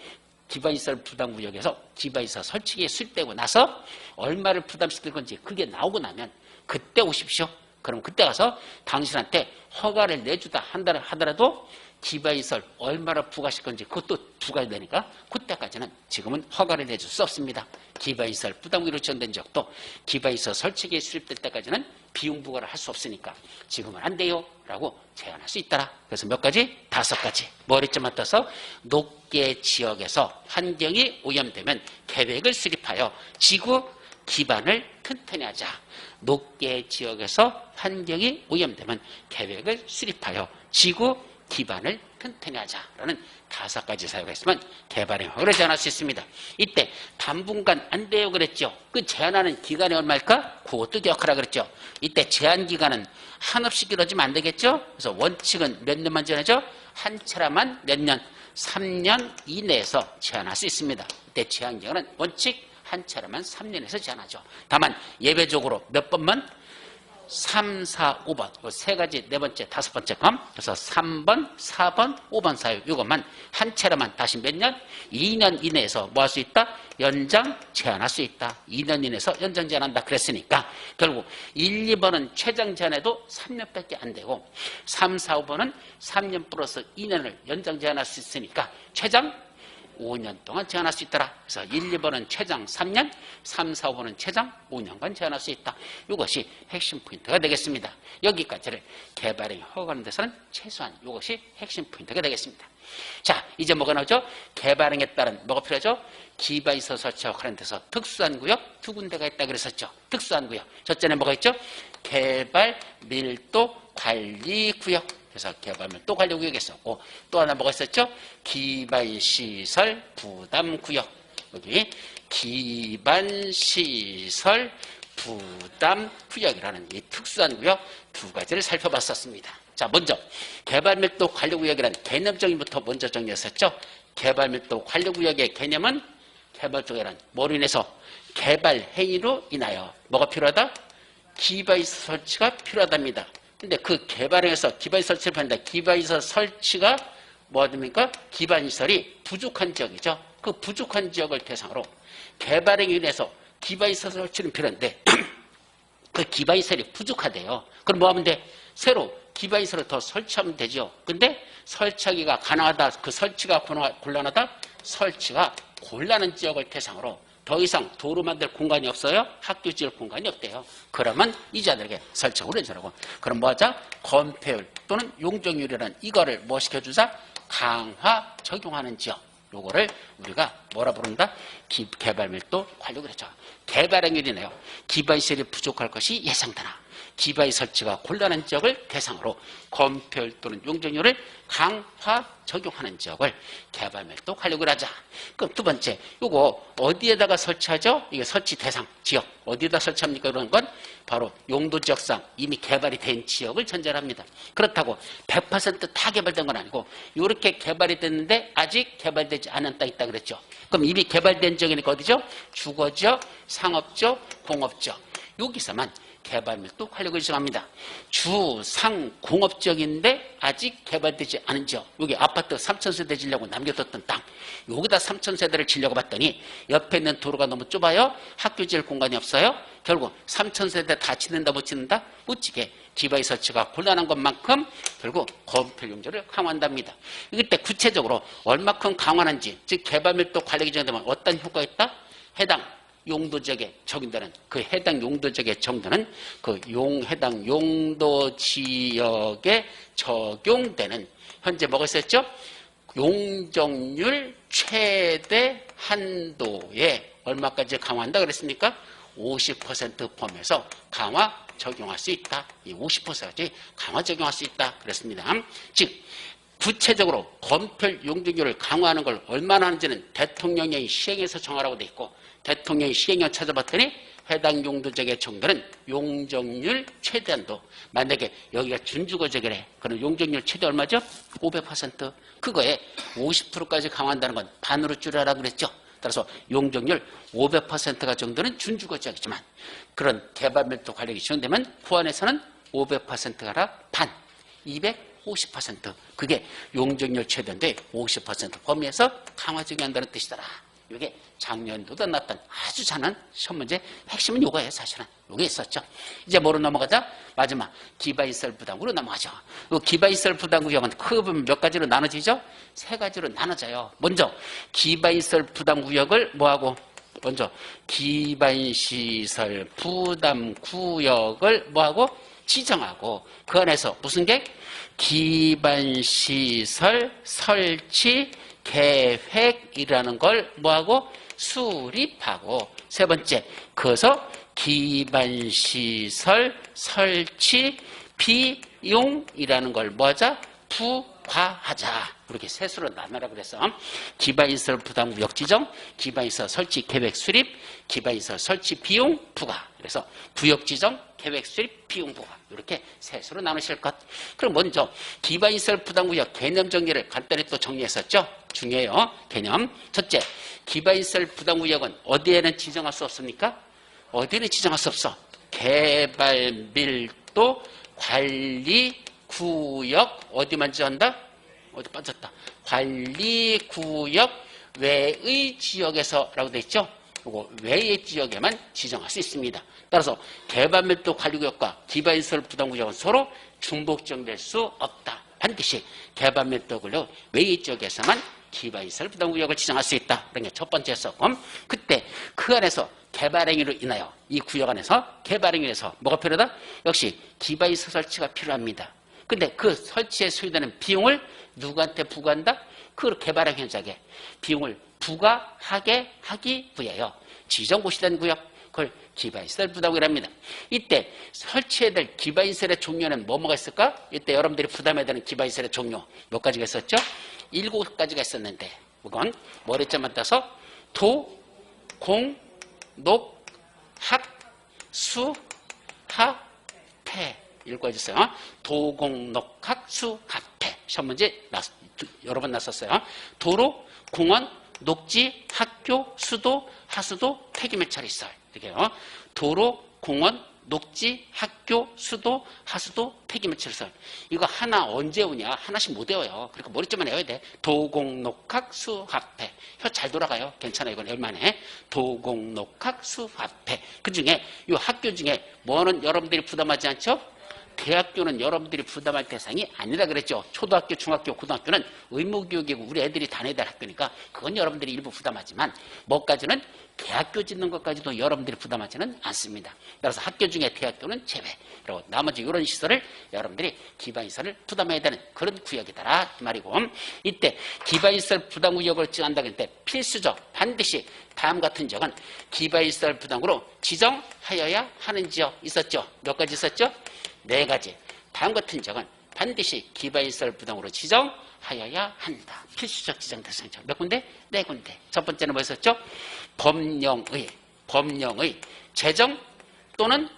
기반시설 부담구역에서 기반시설 설치기에 수립되고 나서 얼마를 부담시킬 건지 그게 나오고 나면 그때 오십시오. 그럼 그때 가서 당신한테 허가를 내주다 한다 하더라도 기반시설 얼마나 부과시킬 건지 그것도 부과해야 되니까 그때까지는 지금은 허가를 내줄 수 없습니다. 기반시설 부담구역으로 지정된 지역도 기반시설 설치기에 수립될 때까지는 비용 부과를 할 수 없으니까 지금은 안 돼요 라고 제한할 수 있더라. 그래서 몇 가지? 5가지. 머리쯤 맞춰서 녹계 지역에서 환경이 오염되면 계획을 수립하여 지구 기반을 튼튼히 하자. 녹계 지역에서 환경이 오염되면 계획을 수립하여 지구 기반을 튼튼히 하자라는 5가지 사유가 있으면 개발행위 허가를 제한할 수 있습니다. 이때 당분간 안 돼요 그랬죠. 그 제한하는 기간이 얼마일까? 그것도 기억하라 그랬죠. 이때 제한 기간은 한없이 길어지면 안 되겠죠. 그래서 원칙은 몇 년만 제한하죠? 한 차례만 몇 년? 3년 이내에서 제한할 수 있습니다. 이때 제한 기간은 원칙 한 차례만 3년에서 제한하죠. 다만 예외적으로 몇 번만? 3, 4, 5번 이 3가지 네 번째, 5번째 감 그래서 3번, 4번, 5번 사유 이것만 한 차례만 다시 몇 년? 2년 이내에서 뭐 할 수 있다? 연장 제한할 수 있다. 2년 이내에서 연장 제한한다 그랬으니까 결국 1, 2번은 최장 제한해도 3년밖에 안 되고 3, 4, 5번은 3년 플러스 2년을 연장 제한할 수 있으니까 최장 5년 동안 제한할 수 있더라. 그래서 1, 2번은 최장 3년, 3, 4, 5번은 최장 5년간 제한할 수 있다. 이것이 핵심 포인트가 되겠습니다. 여기까지를 개발행위 허가하는 데서는 최소한 이것이 핵심 포인트가 되겠습니다. 자, 이제 뭐가 나오죠? 개발행위에 따른 뭐가 필요하죠? 기반시설 설치하고 하는 데서 특수한 구역 두 군데가 있다 그랬었죠. 특수한 구역. 첫째는 뭐가 있죠? 개발 밀도 관리 구역. 그래서 개발 밀도 관리 구역이 있었고, 또 하나 뭐가 있었죠? 기반시설 부담 구역. 여기 기반시설 부담 구역이라는 이 특수한 구역 두 가지를 살펴봤었습니다. 자, 먼저 개발 밀도 관리 구역이라는 개념적인부터 먼저 정리했었죠. 개발 밀도 관리 구역의 개념은 개발 쪽에는 뭐로 인해서 개발 행위로 인하여 뭐가 필요하다? 기반시설 설치가 필요하답니다. 근데 그 개발행위에서 기반시설 설치를 필요한다. 기반시설 설치가 뭐가 됩니까? 기반시설이 부족한 지역이죠. 그 부족한 지역을 대상으로 개발행위로 인해서 기반시설 설치는 필요한데 그 기반시설이 부족하대요. 그럼 뭐 하면 돼? 새로 기반시설을 더 설치하면 되죠. 근데 설치하기가 가능하다. 그 설치가 곤란하다. 설치가 곤란한 지역을 대상으로 더 이상 도로 만들 공간이 없어요. 학교 지을 공간이 없대요. 그러면 이자들에게 설치를 해주라고. 그럼 뭐하자? 건폐율 또는 용적률이라는 이거를 뭐 시켜주자? 강화 적용하는 지역. 요거를 우리가 뭐라 부른다? 개발밀도 관리 그랬죠. 개발행위이네요. 기반시설이 부족할 것이 예상되나 기반시 설치가 곤란한 지역을 대상으로 건폐율 또는 용적률을 강화 적용하는 지역을 개발밀도 관리구를 하자. 그럼 두 번째, 요거 어디에다가 설치하죠? 이게 설치 대상 지역 어디에다 설치합니까? 그런 건 바로 용도 지역상 이미 개발이 된 지역을 전제를 합니다. 그렇다고 100% 개발된 건 아니고 이렇게 개발이 됐는데 아직 개발되지 않은 땅이 있다 그랬죠. 그럼 이미 개발된 지역이니까 어디죠? 주거지역, 상업지역, 공업지역. 여기서만 개발밀도 관리구를 정합니다. 주, 상, 공업지역인데 아직 개발되지 않은 지역. 여기 아파트 3,000세대 지려고 남겨뒀던 땅. 여기다 3,000세대를 지려고 봤더니 옆에 있는 도로가 너무 좁아요. 학교 지을 공간이 없어요. 결국 3,000세대 다 짓는다 못 짓는다? 못 지게 기반시 설치가 곤란한 것만큼 결국 건폐 용적을 강화한답니다. 이때 구체적으로 얼마큼 강화하는지, 즉 개발밀도 관리 규정되면 어떤 효과가 있다? 해당 용도 지역에 적용되는 그 해당 용도 지역에 적용되는 그 해당 용도 지역에 적용되는 현재 뭐가 있었죠? 용적률 최대 한도에 얼마까지 강화한다 그랬습니까? 50% 포함해서 강화 적용할 수 있다. 이 50%까지 강화 적용할 수 있다 그랬습니다. 즉 구체적으로 건폐 용적률을 강화하는 걸 얼마나 하는지는 대통령령이 시행해서 정하라고 돼 있고 대통령이 시행령 찾아봤더니 해당 용도 지역에 적용되는 용적률 최대한도 만약에 여기가 준주거지역이래. 그럼 용적률 최대 얼마죠? 500%. 그거에 50%까지 강화한다는 건 반으로 줄여라 그랬죠. 따라서 용적률 500%가 정도는 준주거지역이지만 그런 개발밀도 관리가 지원되면 후안에서는 500%가 반, 250%. 그게 용적률 최대인데 50% 범위에서 강화 적용한다는 뜻이더라. 이게 작년도도 났던 아주 작은 시험 문제 핵심은 요거예요. 사실은 요게 있었죠. 이제 뭐로 넘어가자? 마지막 기반시설 부담구로 넘어가죠. 이 기반시설 부담구역은 크게 보면 몇 가지로 나눠지죠? 세 가지로 나눠져요. 먼저 기반시설 부담구역을 뭐하고? 먼저 기반시설 부담구역을 뭐하고? 지정하고 그 안에서 무슨 게? 기반시설 설치 계획이라는 걸 뭐하고? 수립하고 세 번째, 그래서 기반시설 설치 비용이라는 걸 뭐하자? 부과하자. 이렇게 셋으로 나눠라 그래서 기반시설 부담구역 지정, 기반시설 설치 계획 수립, 기반시설 설치 비용 부과. 그래서 구역 지정, 계획 수립, 비용 부과. 이렇게 셋으로 나누실 것. 그럼 먼저 기반시설 부담구역 개념 정리를 간단히 또 정리했었죠. 중요해요. 개념. 첫째, 기반시설 부담구역은 어디에는 지정할 수 없습니까? 어디에는 지정할 수 없어? 개발밀도 관리구역 어디만 지정한다? 어디 빠졌다. 관리구역 외의 지역에서라고 돼 있죠. 이거 외의 지역에만 지정할 수 있습니다. 따라서 개발밀도 관리구역과 기반시설 부담구역은 서로 중복 지정될 수 없다. 반드시 개발밀도 관리구역 외의 지역에서만 기반시설 부담구역을 지정할 수 있다. 그런 게 첫 번째였었고, 그때 그 안에서 개발행위로 인하여 이 구역 안에서 개발행위로 해서 뭐가 필요하다? 역시 기반시설 설치가 필요합니다. 근데 그 설치에 소요되는 비용을 누구한테 부과한다? 그 개발행 현장에 비용을 부과하게 하기 위하여 지정고시된 구역, 그걸 기반시설 부담구역이랍니다. 이때 설치해야 될 기반시설의 종류는 뭐가 있을까? 이때 여러분들이 부담해야 되는 기반시설의 종류 몇 가지가 있었죠? 7가지가 있었는데, 이건 머리점만 따서 도, 공, 녹, 합, 수, 하, 폐. 7가지 있어요. 도, 공, 녹, 합, 수, 합, 폐. 시험 문제 여러 번 났었어요. 도로, 공원, 녹지, 학교, 수도, 하수도, 폐기물처리시설. 이렇게요. 도로, 공원, 녹지, 학교, 수도, 하수도, 폐기물처리시설. 이거 하나 언제 오냐? 하나씩 못 외워요. 그러니까 머리점만 외워야 돼. 도공녹학, 수합회. 혀 잘 돌아가요. 괜찮아요. 이건 얼마네. 도공녹학, 수합회. 그 중에 이 학교 중에 뭐는 여러분들이 부담하지 않죠? 대학교는 여러분들이 부담할 대상이 아니라 그랬죠. 초등학교, 중학교, 고등학교는 의무교육이고 우리 애들이 다녀야 될 학교니까 그건 여러분들이 일부 부담하지만 뭐까지는 대학교 짓는 것까지도 여러분들이 부담하지는 않습니다. 따라서 학교 중에 대학교는 제외. 그리고 나머지 이런 시설을 여러분들이 기반시설을 부담해야 되는 그런 구역이다 이 말이고, 이때 기반시설 부담구역을 지정한다 그럴 때 필수적 반드시 다음 같은 지역은 기반시설 부담구로 지정하여야 하는 지역 있었죠. 몇 가지 있었죠? 4가지. 다음 같은 지역은 반드시 기반시설 부담구로 지정하여야 한다. 필수적 지정 대상 지역 몇 군데? 4군데. 첫 번째는 뭐였었죠? 법령의 제정 또는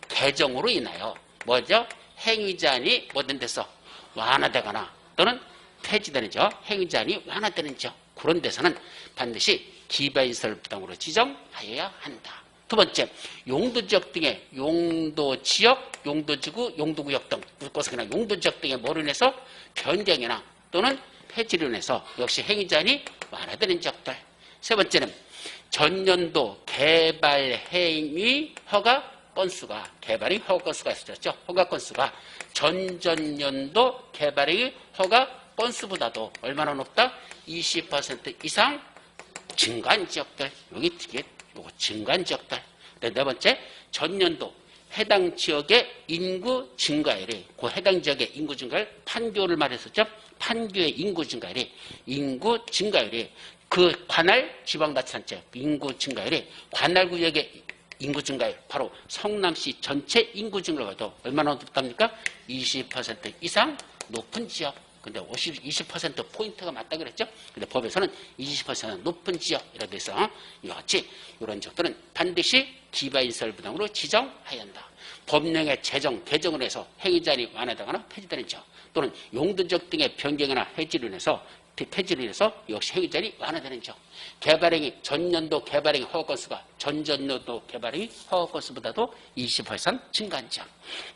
개정으로 인하여 뭐죠? 행위제한이 뭐든 데서 완화되거나 또는 폐지되는 지역, 행위제한이 완화되는 지역, 그런 데서는 반드시 기반시설 부담구로 지정하여야 한다. 두 번째, 용도지역 등의 용도지역, 용도지구, 용도구역 등 묶어서 그냥 용도지역 등의 뭐로 인해서 변경이나 또는 폐지로 인해서 역시 행위제한이 완화되는 지역들. 세 번째는 전년도 개발행위 허가 건수가, 개발행위 허가 건수가 있었죠. 허가 건수가 전전년도 개발행위 허가 건수보다도 얼마나 높다? 20% 이상 증가한 지역들. 여기 되게 요거 증가한 지역들. 네 번째, 전년도 해당 지역의 인구 증가율이, 그 해당 지역의 인구 증가율, 판교를 말했었죠. 판교의 인구 증가율이, 그 관할 지방자치단체 인구 증가율이 관할 구역의 인구 증가율, 바로 성남시 전체 인구 증가율도 얼마나 높답니까? 20% 이상 높은 지역. 근데 20% 포인트가 맞다 그랬죠? 근데 법에서는 20% 높은 지역이라고 해서 이와 같이 이런 지역들은 반드시 기반시설 부담으로 지정해야 한다. 법령의 제정, 개정을 해서 행위제한이 완화되거나 폐지되는 지역, 또는 용도지역 등의 변경이나 해지로 인해서 역시 행위제한이 완화되는 지역. 개발행위, 전년도 개발행위 허가 건수가 전전년도 개발행위 허가 건수보다도 20% 이상 증가한 지역.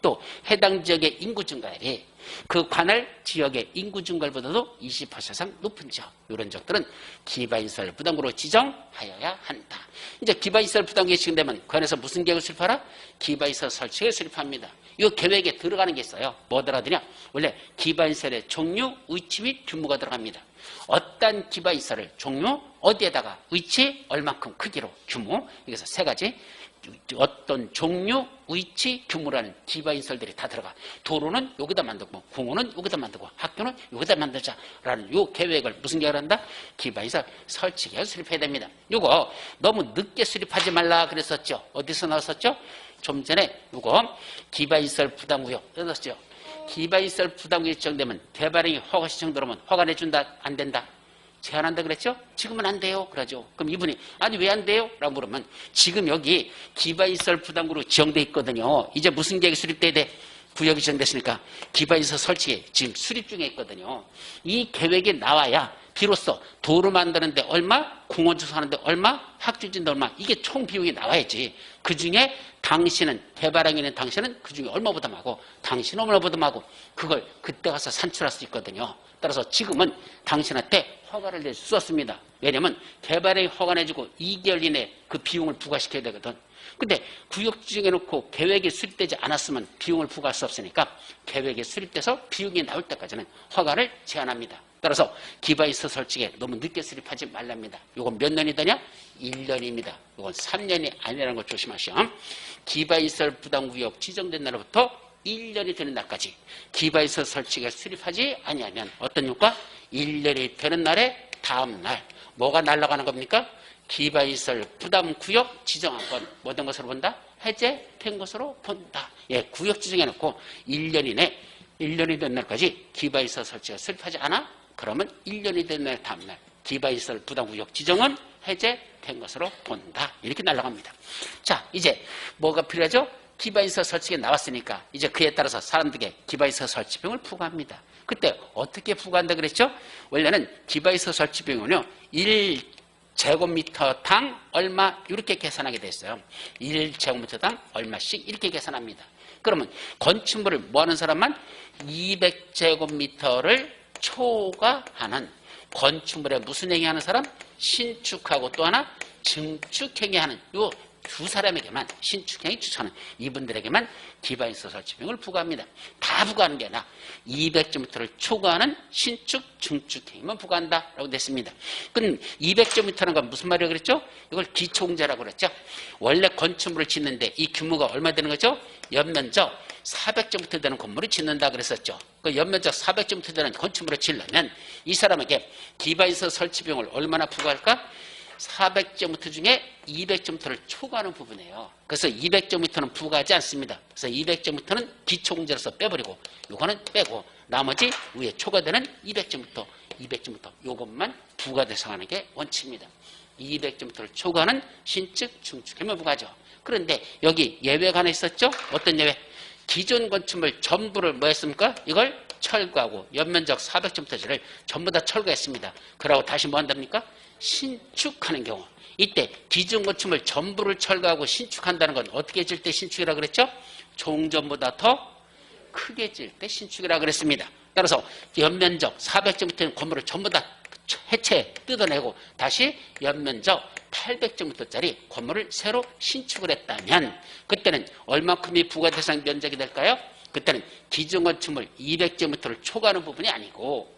또 해당 지역의 인구 증가율이 그 관할 지역의 인구 증가율보다도 20% 이상 높은 지역. 이런 지역들은 기반시설 부담구로 지정하여야 한다. 이제 기반시설 부담구에 지정되면 그 안에서 무슨 계획을 수립하라? 기반시설 설치를 수립합니다. 이 계획에 들어가는 게 있어요. 뭐 들어가더냐? 원래 기반시설의 종류, 위치 및 규모가 들어갑니다. 어떤 기반시설을 종류, 어디에다가, 위치, 얼만큼 크기로, 규모. 여기서 3가지. 어떤 종류, 위치, 규모라는 기반시설들이 다 들어가. 도로는 여기다 만들고, 공원은 여기다 만들고, 학교는 여기다 만들자라는 요 계획을 무슨 계획을 한다? 기반시설 설치 계획을 수립해야 됩니다. 요거 너무 늦게 수립하지 말라 그랬었죠. 어디서 나왔었죠? 좀 전에 요거 기반시설 부담구역 뜯었죠. 기반시설 부담구역 지정되면 개발행위 허가 신청 들어오면 허가 내준다, 안 된다? 제한한다 그랬죠? 지금은 안 돼요. 그러죠. 그럼 이분이 아니 왜 안 돼요? 라고 물으면 지금 여기 기반시설 부담구로 지정돼 있거든요. 이제 무슨 계획이 수립돼야 돼? 구역이 지정됐으니까 기반시설 설치에 지금 수립 중에 있거든요. 이 계획이 나와야 비로소 도로 만드는데 얼마, 공원 조성하는데 얼마, 학교 짓는데 얼마, 이게 총 비용이 나와야지. 그중에 당신은, 개발행위는 당신은 그중에 얼마 부담하고 당신은 얼마 부담하고 그걸 그때 가서 산출할 수 있거든요. 따라서 지금은 당신한테 허가를 낼 수 없습니다. 왜냐하면 개발행위 허가 내주고 2개월 이내에 그 비용을 부과시켜야 되거든. 근데 구역 지정해놓고 계획이 수립되지 않았으면 비용을 부과할 수 없으니까 계획이 수립돼서 비용이 나올 때까지는 허가를 제한합니다. 따라서 기반시설 설치에 너무 늦게 수립하지 말랍니다. 이건 몇 년이 되냐? 1년입니다. 이건 3년이 아니라는 걸 조심하시오. 기반시설 부담구역 지정된 날부터 1년이 되는 날까지 기반시설 설치가 수립하지 아니하면 어떤 효과? 1년이 되는 날에 다음 날 뭐가 날아가는 겁니까? 기반시설 부담구역 지정한 건 뭐된 것으로 본다? 해제된 것으로 본다. 예, 구역 지정해놓고 1년 이내 1년이 된 날까지 기반시설 설치가 수립하지 않아? 그러면 1년이 된 날 다음 날 기반시설 부담구역 지정은 해제된 것으로 본다. 이렇게 날아갑니다. 자, 이제 뭐가 필요하죠? 기반시설 설치가 나왔으니까 이제 그에 따라서 사람들에게 기반시설 설치 비용을 부과합니다. 그때 어떻게 부과한다 그랬죠? 원래는 기반시설 설치 비용은요 1제곱미터당 얼마 이렇게 계산하게 됐어요. 1제곱미터당 얼마씩 이렇게 계산합니다. 그러면 건축물을 뭐하는 사람만 200제곱미터를 초과하는 건축물에 무슨 행위하는 사람? 신축하고 또 하나 증축행위 하는 요 두 사람에게만 신축행위 추천하는 이분들에게만 기반시설 설치 비용을 부과합니다. 다 부과하는 게 아니라 200제곱미터를 초과하는 신축 증축행위만 부과한다라고 됐습니다. 그럼 200제곱미터라는 건 무슨 말이라고 그랬죠? 이걸 기초공제라고 그랬죠. 원래 건축물을 짓는데 이 규모가 얼마 되는 거죠? 연면적 400제곱미터 되는 건물을 짓는다 그랬었죠. 그 연면적 400제곱미터 되는 건축물을 짓려면 이 사람에게 기반시설 설치 비용을 얼마나 부과할까? 400제곱미터 중에 200제곱미터를 초과하는 부분이에요. 그래서 200제곱미터는 부과하지 않습니다. 그래서 200제곱미터는 기초공제로서 빼버리고 요거는 빼고 나머지 위에 초과되는 200제곱미터, 200제곱미터 요것만 부과 대상하는 게 원칙입니다. 200제곱미터를 초과하는 신축, 중축행위 부과죠. 그런데 여기 예외가 하나 있었죠? 어떤 예외? 기존 건축물 전부를 뭐 했습니까? 이걸 철거하고 연면적 400제곱미터를 전부 다 철거했습니다. 그러고 다시 뭐 한답니까? 신축하는 경우. 이때 기존 건축물 전부를 철거하고 신축한다는 건 어떻게 질 때 신축이라고 그랬죠? 종전보다 더 크게 질 때 신축이라고 그랬습니다. 따라서 연면적 400제곱미터 건물을 전부 다 해체 뜯어내고 다시 연면적 800제곱미터짜리 건물을 새로 신축을 했다면 그때는 얼마큼이 부과 대상 면적이 될까요? 그때는 기존 건축물 200제곱미터를 초과하는 부분이 아니고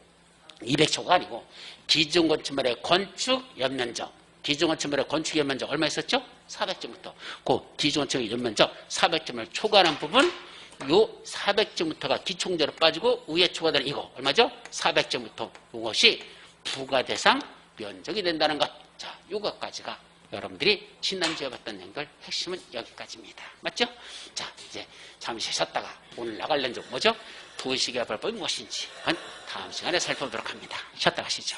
200초가 아니고 기존 건축물의 건축 연면적 기존 건축물의 건축 연면적 얼마 있었죠? 400제곱미터. 그 기존 건축의 연면적 400제곱미터를 초과하는 부분 요 400제곱미터가 기초공제로 빠지고 위에 초과되는 이거 얼마죠? 400제곱미터. 이것이 부과 대상 면적이 된다는 것. 자, 요것까지가 여러분들이 지난주에 봤던 내용들 핵심은 여기까지입니다. 맞죠? 자, 이제 잠시 쉬었다가 오늘 나갈 연주 뭐죠? 도시계획법이 무엇인지 다음 시간에 살펴보도록 합니다. 쉬었다 가시죠.